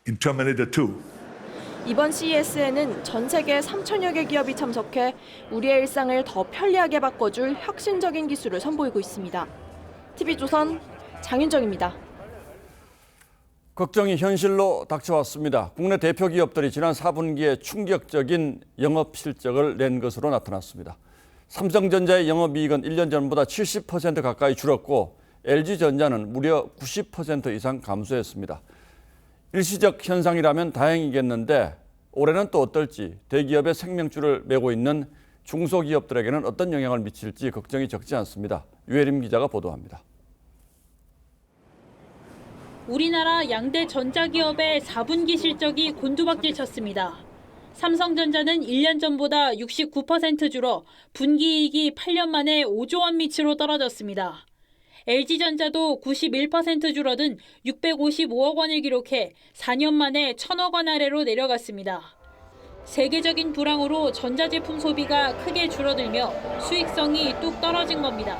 in Terminator 2. 이번 CES에는 전 세계 3천여 개 기업이 참석해 우리의 일상을 더 편리하게 바꿔줄 혁신적인 기술을 선보이고 있습니다. TV조선 장윤정입니다. 걱정이 현실로 닥쳐왔습니다. 국내 대표 기업들이 지난 4분기에 충격적인 영업 실적을 낸 것으로 나타났습니다. 삼성전자의 영업이익은 1년 전보다 70% 가까이 줄었고 LG전자는 무려 90% 이상 감소했습니다. 일시적 현상이라면 다행이겠는데 올해는 또 어떨지 대기업의 생명줄을 메고 있는 중소기업들에게는 어떤 영향을 미칠지 걱정이 적지 않습니다. 유혜림 기자가 보도합니다. 우리나라 양대 전자기업의 4분기 실적이 곤두박질 쳤습니다. 삼성전자는 1년 전보다 69% 줄어 분기이익이 8년 만에 5조 원 밑으로 떨어졌습니다. LG전자도 91% 줄어든 655억 원을 기록해 4년 만에 1,000억 원 아래로 내려갔습니다. 세계적인 불황으로 전자제품 소비가 크게 줄어들며 수익성이 뚝 떨어진 겁니다.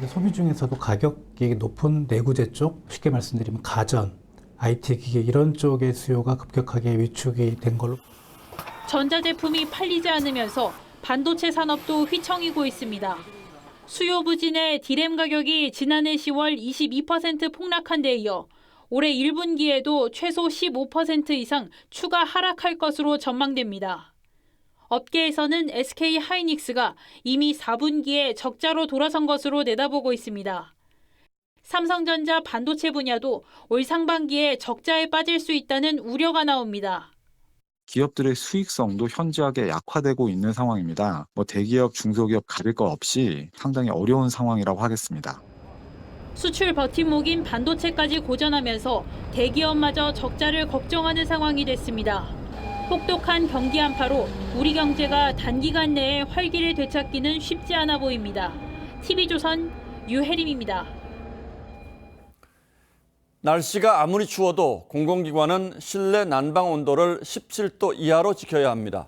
소비 중에서도 가격이 높은 내구재 쪽, 쉽게 말씀드리면 가전, IT 기계 이런 쪽의 수요가 급격하게 위축이 된 걸로. 전자제품이 팔리지 않으면서 반도체 산업도 휘청이고 있습니다. 수요 부진에 디램 가격이 지난해 10월 22% 폭락한 데 이어 올해 1분기에도 최소 15% 이상 추가 하락할 것으로 전망됩니다. 업계에서는 SK 하이닉스가 이미 4분기에 적자로 돌아선 것으로 내다보고 있습니다. 삼성전자 반도체 분야도 올 상반기에 적자에 빠질 수 있다는 우려가 나옵니다. 기업들의 수익성도 현저하게 약화되고 있는 상황입니다. 대기업, 중소기업 가릴 것 없이 상당히 어려운 상황이라고 하겠습니다. 수출 버팀목인 반도체까지 고전하면서 대기업마저 적자를 걱정하는 상황이 됐습니다. 혹독한 경기 한파로 우리 경제가 단기간 내에 활기를 되찾기는 쉽지 않아 보입니다. TV조선 유혜림입니다. 날씨가 아무리 추워도 공공기관은 실내 난방 온도를 17도 이하로 지켜야 합니다.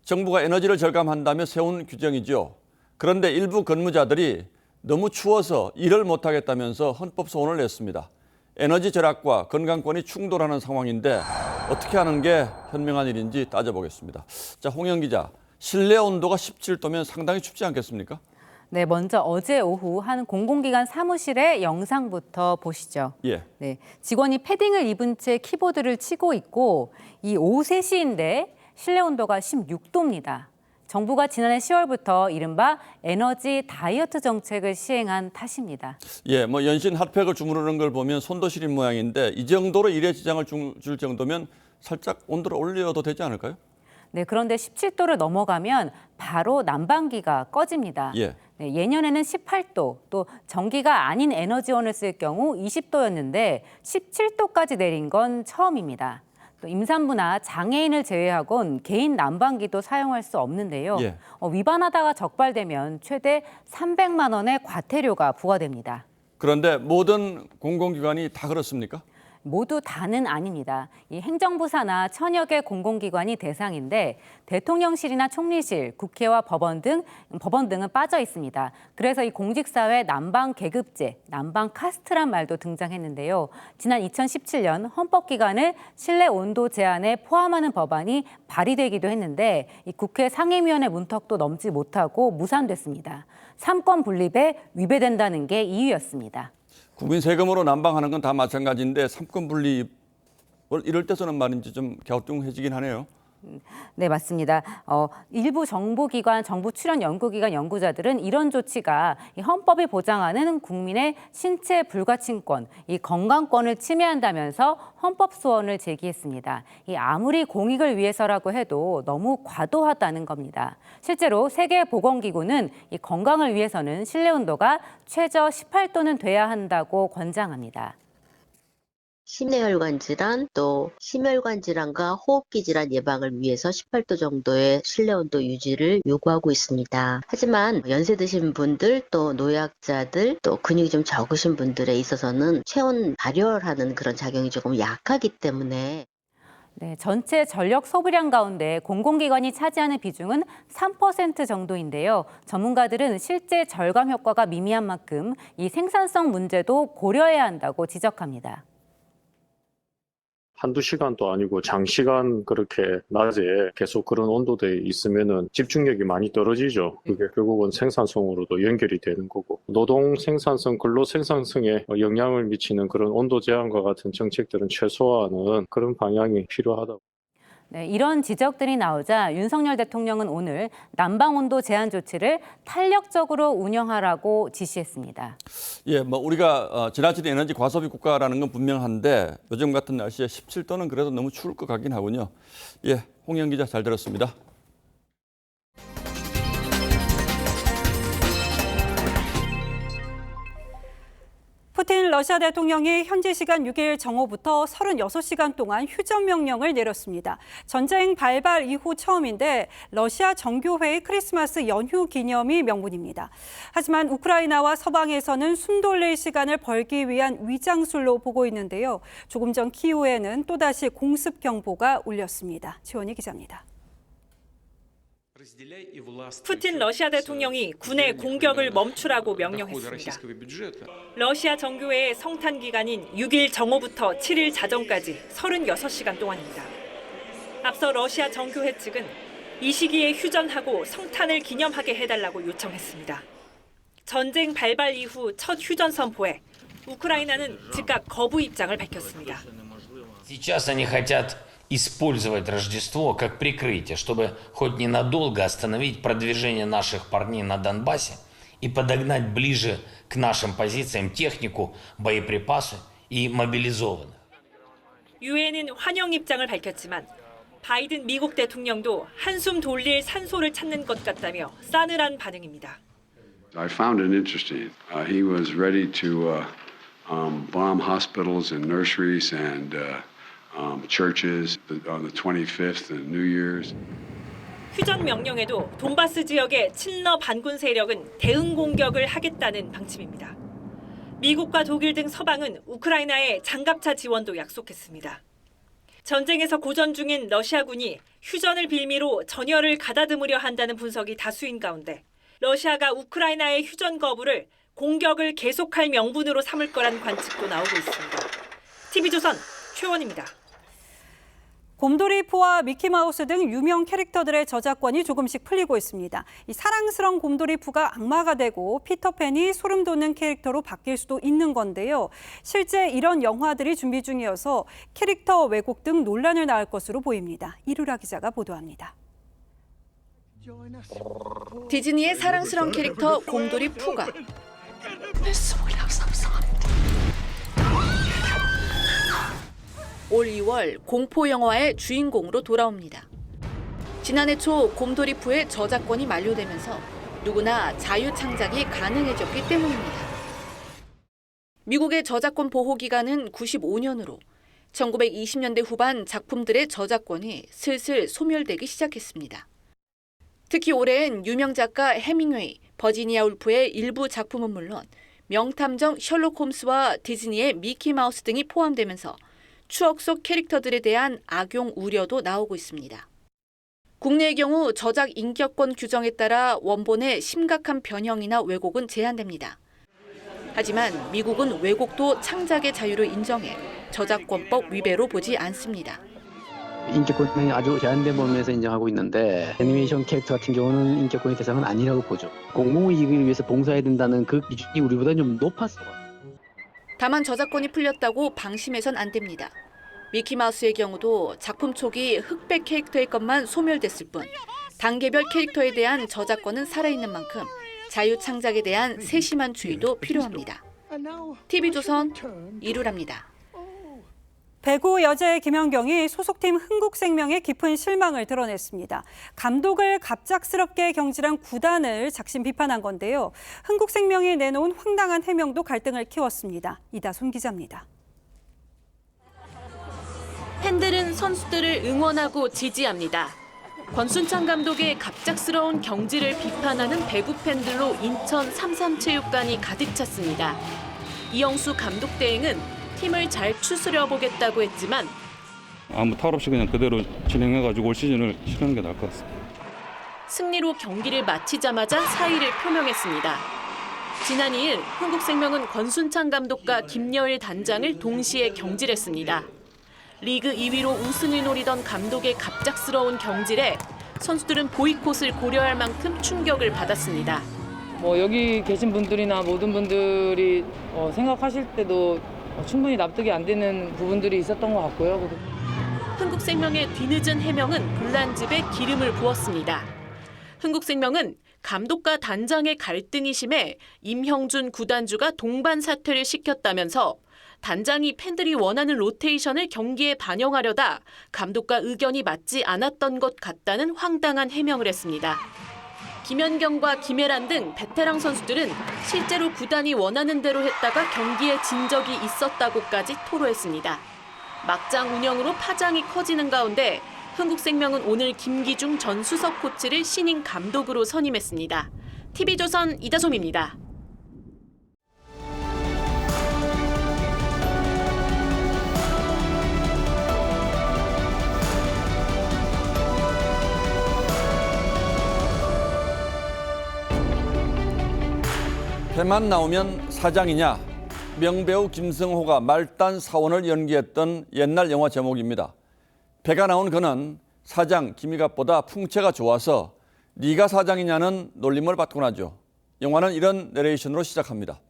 정부가 에너지를 절감한다며 세운 규정이죠. 그런데 일부 근무자들이 너무 추워서 일을 못하겠다면서 헌법 소원을 냈습니다. 에너지 절약과 건강권이 충돌하는 상황인데 어떻게 하는 게 현명한 일인지 따져보겠습니다. 자, 홍영 기자, 실내 온도가 17도면 상당히 춥지 않겠습니까? 네, 먼저 어제 오후 한 공공기관 사무실의 영상부터 보시죠. 예. 네, 직원이 패딩을 입은 채 키보드를 치고 있고 이 오후 3시인데 실내 온도가 16도입니다. 정부가 지난해 10월부터 이른바 에너지 다이어트 정책을 시행한 탓입니다. 예, 뭐 연신 핫팩을 주무르는 걸 보면 손도 시린 모양인데 이 정도로 일에 지장을 줄 정도면 살짝 온도를 올려도 되지 않을까요? 네, 그런데 17도를 넘어가면 바로 난방기가 꺼집니다. 예. 네, 예년에는 18도, 또 전기가 아닌 에너지원을 쓸 경우 20도였는데 17도까지 내린 건 처음입니다. 또 임산부나 장애인을 제외하곤 개인 난방기도 사용할 수 없는데요. 예. 위반하다가 적발되면 최대 300만 원의 과태료가 부과됩니다. 그런데 모든 공공기관이 다 그렇습니까? 모두 다는 아닙니다. 이 행정부 산하 천여 개 공공기관이 대상인데 대통령실이나 총리실, 국회와 법원 등은 빠져 있습니다. 그래서 이 공직사회 난방 계급제, 난방 카스트란 말도 등장했는데요. 지난 2017년 헌법기관을 실내 온도 제한에 포함하는 법안이 발의되기도 했는데 이 국회 상임위원회 문턱도 넘지 못하고 무산됐습니다. 삼권 분립에 위배된다는 게 이유였습니다. 국민 세금으로 난방하는 건 다 마찬가지인데 삼권 분립을 이럴 때서는 말인지 좀 갸우뚱해지긴 하네요. 네, 맞습니다. 일부 정부기관, 정부 출연 연구기관 연구자들은 이런 조치가 이 헌법이 보장하는 국민의 신체 불가침권, 이 건강권을 침해한다면서 헌법 소원을 제기했습니다. 이 아무리 공익을 위해서라고 해도 너무 과도하다는 겁니다. 실제로 세계보건기구는 이 건강을 위해서는 실내 온도가 최저 18도는 돼야 한다고 권장합니다. 심내혈관 질환, 또 심혈관 질환과 호흡기 질환 예방을 위해서 18도 정도의 실내 온도 유지를 요구하고 있습니다. 하지만 연세 드신 분들, 또 노약자들, 또 근육이 좀 적으신 분들에 있어서는 체온 발열하는 그런 작용이 조금 약하기 때문에 네, 전체 전력 소비량 가운데 공공기관이 차지하는 비중은 3% 정도인데요. 전문가들은 실제 절감 효과가 미미한 만큼 이 생산성 문제도 고려해야 한다고 지적합니다. 한두 시간도 아니고 장시간 그렇게 낮에 계속 그런 온도대에 있으면은 집중력이 많이 떨어지죠. 그게 결국은 생산성으로도 연결이 되는 거고 노동 생산성, 근로 생산성에 영향을 미치는 그런 온도 제한과 같은 정책들은 최소화하는 그런 방향이 필요하다고. 네, 이런 지적들이 나오자 윤석열 대통령은 오늘 난방온도 제한 조치를 탄력적으로 운영하라고 지시했습니다. 예, 뭐 우리가 지나친 에너지 과소비 국가라는 건 분명한데 요즘 같은 날씨에 17도는 그래도 너무 추울 것 같긴 하군요. 예, 홍영 기자 잘 들었습니다. 푸틴 러시아 대통령이 현지 시간 6일 정오부터 36시간 동안 휴전 명령을 내렸습니다. 전쟁 발발 이후 처음인데 러시아 정교회의 크리스마스 연휴 기념이 명분입니다. 하지만 우크라이나와 서방에서는 숨 돌릴 시간을 벌기 위한 위장술로 보고 있는데요. 조금 전 키이우에는 또다시 공습 경보가 울렸습니다. 지원희 기자입니다. 푸틴 러시아 대통령이 군의 공격을 멈추라고 명령했습니다. 러시아 정교회의 성탄 기간인 6일 정오부터 7일 자정까지 36시간 동안입니다. 앞서 러시아 정교회 측은 이 시기에 휴전하고 성탄을 기념하게 해달라고 요청했습니다. 전쟁 발발 이후 첫 휴전 선포에 우크라이나는 즉각 거부 입장을 밝혔습니다. использовать Рождество как прикрытие, чтобы хоть ненадолго остановить продвижение наших парней на Донбассе и подогнать ближе к нашим позициям технику, боеприпасы и мобилизованных. 유엔은 환영 입장을 밝혔지만 바이든 미국 대통령도 한숨 돌릴 산소를 찾는 것 같다며 싸늘한 반응입니다. I found it interesting. He was ready to bomb hospitals and nurseries and churches on the 25th and New Year's. 휴전 명령에도 돈바스 지역의 친러 반군 세력은 대응 공격을 하겠다는 방침입니다. 미국과 독일 등 서방은 우크라이나에 장갑차 지원도 약속했습니다. 전쟁에서 고전 중인 러시아군이 휴전을 빌미로 전열을 가다듬으려 한다는 분석이 다수인 가운데 러시아가 우크라이나의 휴전 거부를 공격을 계속할 명분으로 삼을 거란 관측도 나오고 있습니다. TV조선 최원입니다. 곰돌이푸와 미키마우스 등 유명 캐릭터들의 저작권이 조금씩 풀리고 있습니다. 이 사랑스러운 곰돌이푸가 악마가 되고 피터팬이 소름 돋는 캐릭터로 바뀔 수도 있는 건데요. 실제 이런 영화들이 준비 중이어서 캐릭터 왜곡 등 논란을 낳을 것으로 보입니다. 이루라 기자가 보도합니다. 디즈니의 사랑스러운 캐릭터 곰돌이 푸가 올 2월 공포 영화의 주인공으로 돌아옵니다. 지난해 초 곰돌이 푸의 저작권이 만료되면서 누구나 자유 창작이 가능해졌기 때문입니다. 미국의 저작권 보호 기간은 95년으로 1920년대 후반 작품들의 저작권이 슬슬 소멸되기 시작했습니다. 특히 올해엔 유명 작가 해밍웨이, 버지니아 울프의 일부 작품은 물론 명탐정 셜록 홈스와 디즈니의 미키 마우스 등이 포함되면서 추억 속 캐릭터들에 대한 악용 우려도 나오고 있습니다. 국내의 경우 저작 인격권 규정에 따라 원본의 심각한 변형이나 왜곡은 제한됩니다. 하지만 미국은 왜곡도 창작의 자유를 인정해 저작권법 위배로 보지 않습니다. 인격권이 아주 제한된 범위에서 인정하고 있는데 애니메이션 캐릭터 같은 경우는 인격권의 대상은 아니라고 보죠. 공공이익을 위해서 봉사해야 된다는 그 기준이 우리보다 좀 높았어. 다만 저작권이 풀렸다고 방심해선 안 됩니다. 미키마우스의 경우도 작품 초기 흑백 캐릭터의 것만 소멸됐을 뿐 단계별 캐릭터에 대한 저작권은 살아있는 만큼 자유 창작에 대한 세심한 주의도 필요합니다. TV조선 이루랍니다. 배구 여제 김연경이 소속팀 흥국생명에 깊은 실망을 드러냈습니다. 감독을 갑작스럽게 경질한 구단을 작심 비판한 건데요. 흥국생명이 내놓은 황당한 해명도 갈등을 키웠습니다. 이다솜 기자입니다. 팬들은 선수들을 응원하고 지지합니다. 권순찬 감독의 갑작스러운 경질을 비판하는 배구 팬들로 인천 삼삼체육관이 가득 찼습니다. 이영수 감독 대행은 팀을 잘 추스려 보겠다고 했지만 아무 탈 없이 그냥 그대로 진행해가지고 올 시즌을 치르는 게 나을 것 같습니다. 승리로 경기를 마치자마자 사의를 표명했습니다. 지난 2일 흥국생명은 권순찬 감독과 김여일 단장을 동시에 경질했습니다. 리그 2위로 우승을 노리던 감독의 갑작스러운 경질에 선수들은 보이콧을 고려할 만큼 충격을 받았습니다. 여기 계신 분들이나 모든 분들이 생각하실 때도 충분히 납득이 안 되는 부분들이 있었던 것 같고요. 흥국생명의 뒤늦은 해명은 불난집에 기름을 부었습니다. 흥국생명은 감독과 단장의 갈등이 심해 임형준 구단주가 동반 사퇴를 시켰다면서 단장이 팬들이 원하는 로테이션을 경기에 반영하려다 감독과 의견이 맞지 않았던 것 같다는 황당한 해명을 했습니다. 김연경과 김혜란 등 베테랑 선수들은 실제로 구단이 원하는 대로 했다가 경기에 진 적이 있었다고까지 토로했습니다. 막장 운영으로 파장이 커지는 가운데 흥국생명은 오늘 김기중 전 수석 코치를 신인 감독으로 선임했습니다. TV조선 이다솜입니다. 배만 나오면 사장이냐? 명배우 김승호가 말단 사원을 연기했던 옛날 영화 제목입니다. 배가 나온 그는 사장 김희갑보다 풍채가 좋아서 네가 사장이냐는 놀림을 받곤 하죠. 영화는 이런 내레이션으로 시작합니다.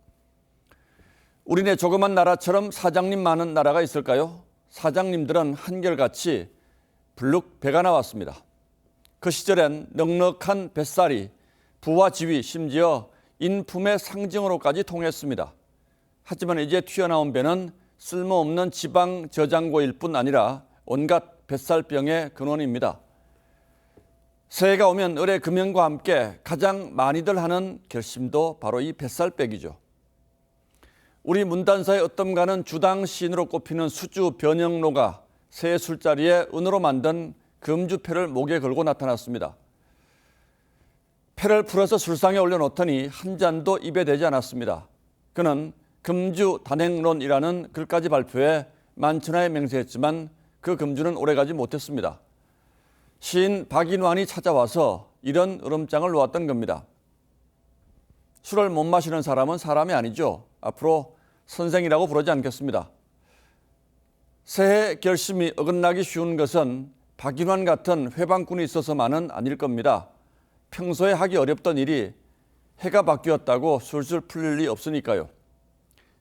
우리네 조그만 나라처럼 사장님 많은 나라가 있을까요? 사장님들은 한결같이 불룩 배가 나왔습니다. 그 시절엔 넉넉한 뱃살이 부와 지위, 심지어 인품의 상징으로까지 통했습니다. 하지만 이제 튀어나온 배는 쓸모없는 지방 저장고일 뿐 아니라 온갖 뱃살병의 근원입니다. 새해가 오면 을의 금연과 함께 가장 많이들 하는 결심도 바로 이 뱃살빼기죠. 우리 문단사의 어떤 주당 시인으로 꼽히는 수주 변영로가 새해 술자리에 은으로 만든 금주패를 목에 걸고 나타났습니다. 패를 풀어서 술상에 올려놓더니 한 잔도 입에 대지 않았습니다. 그는 금주 단행론이라는 글까지 발표해 만천하에 맹세했지만 그 금주는 오래가지 못했습니다. 시인 박인환이 찾아와서 이런 으름장을 놓았던 겁니다. 술을 못 마시는 사람은 사람이 아니죠. 앞으로 선생이라고 부르지 않겠습니다. 새해 결심이 어긋나기 쉬운 것은 박인환 같은 회방꾼이 있어서만은 아닐 겁니다. 평소에 하기 어렵던 일이 해가 바뀌었다고 술술 풀릴 리 없으니까요.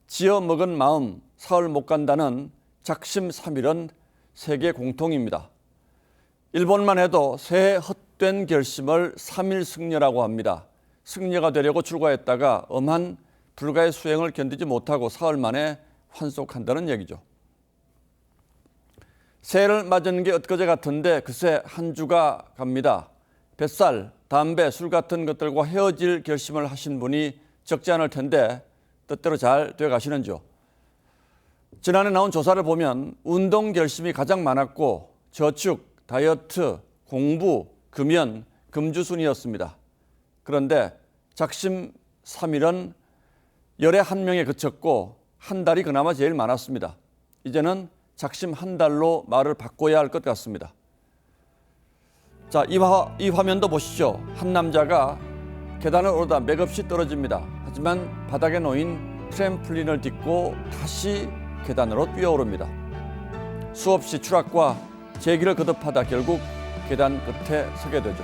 지어 먹은 마음 사흘 못 간다는 작심삼일은 세계 공통입니다. 일본만 해도 새해 헛되이 잘못된 결심을 3일 승려라고 합니다. 승려가 되려고 출가했다가 엄한 불가의 수행을 견디지 못하고 사흘 만에 환속한다는 얘기죠. 새해를 맞은 게 엊그제 같은데 그새 한 주가 갑니다. 뱃살, 담배, 술 같은 것들과 헤어질 결심을 하신 분이 적지 않을 텐데 뜻대로 잘 되어가시는지요? 지난해 나온 조사를 보면 운동 결심이 가장 많았고 저축, 다이어트, 공부, 금연, 금주 순이었습니다. 그런데 작심 3일은 열에 한 명에 그쳤고 한 달이 그나마 제일 많았습니다. 이제는 작심 한 달로 말을 바꿔야 할 것 같습니다. 자, 이 화면도 보시죠. 한 남자가 계단을 오르다 맥없이 떨어집니다. 하지만 바닥에 놓인 트램플린을 딛고 다시 계단으로 뛰어오릅니다. 수없이 추락과 재기를 거듭하다 결국 계단 끝에 서게 되죠.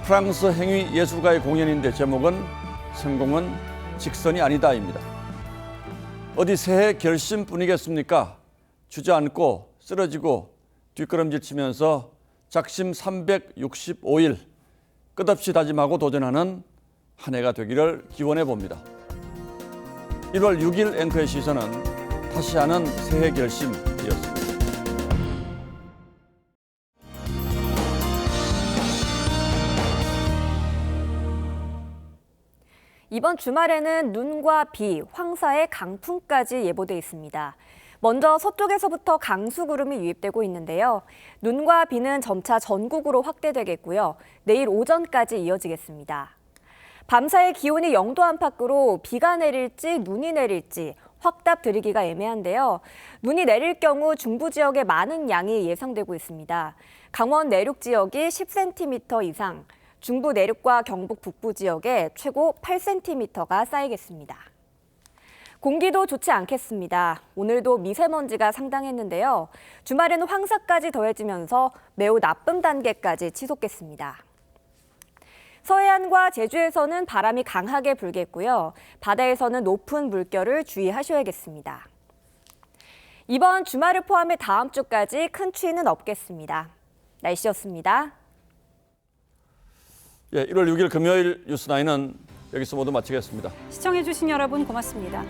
프랑스 행위 예술가의 공연인데 제목은 성공은 직선이 아니다입니다. 어디 새해 결심뿐이겠습니까? 주저앉고 쓰러지고 뒷걸음질 치면서 작심 365일 끝없이 다짐하고 도전하는 한 해가 되기를 기원해 봅니다. 1월 6일 앵커의 시선은 다시 하는 새해 결심이었습니다. 이번 주말에는 눈과 비, 황사에 강풍까지 예보돼 있습니다. 먼저 서쪽에서부터 강수구름이 유입되고 있는데요. 눈과 비는 점차 전국으로 확대되겠고요. 내일 오전까지 이어지겠습니다. 밤사이 기온이 0도 안팎으로 비가 내릴지 눈이 내릴지 확답 드리기가 애매한데요. 눈이 내릴 경우 중부 지역에 많은 양이 예상되고 있습니다. 강원 내륙 지역이 10cm 이상, 중부 내륙과 경북 북부 지역에 최고 8cm가 쌓이겠습니다. 공기도 좋지 않겠습니다. 오늘도 미세먼지가 상당했는데요. 주말에는 황사까지 더해지면서 매우 나쁨 단계까지 치솟겠습니다. 서해안과 제주에서는 바람이 강하게 불겠고요. 바다에서는 높은 물결을 주의하셔야겠습니다. 이번 주말을 포함해 다음 주까지 큰 추위는 없겠습니다. 날씨였습니다. 예, 1월 6일 금요일 뉴스9은 여기서 모두 마치겠습니다. 시청해주신 여러분 고맙습니다.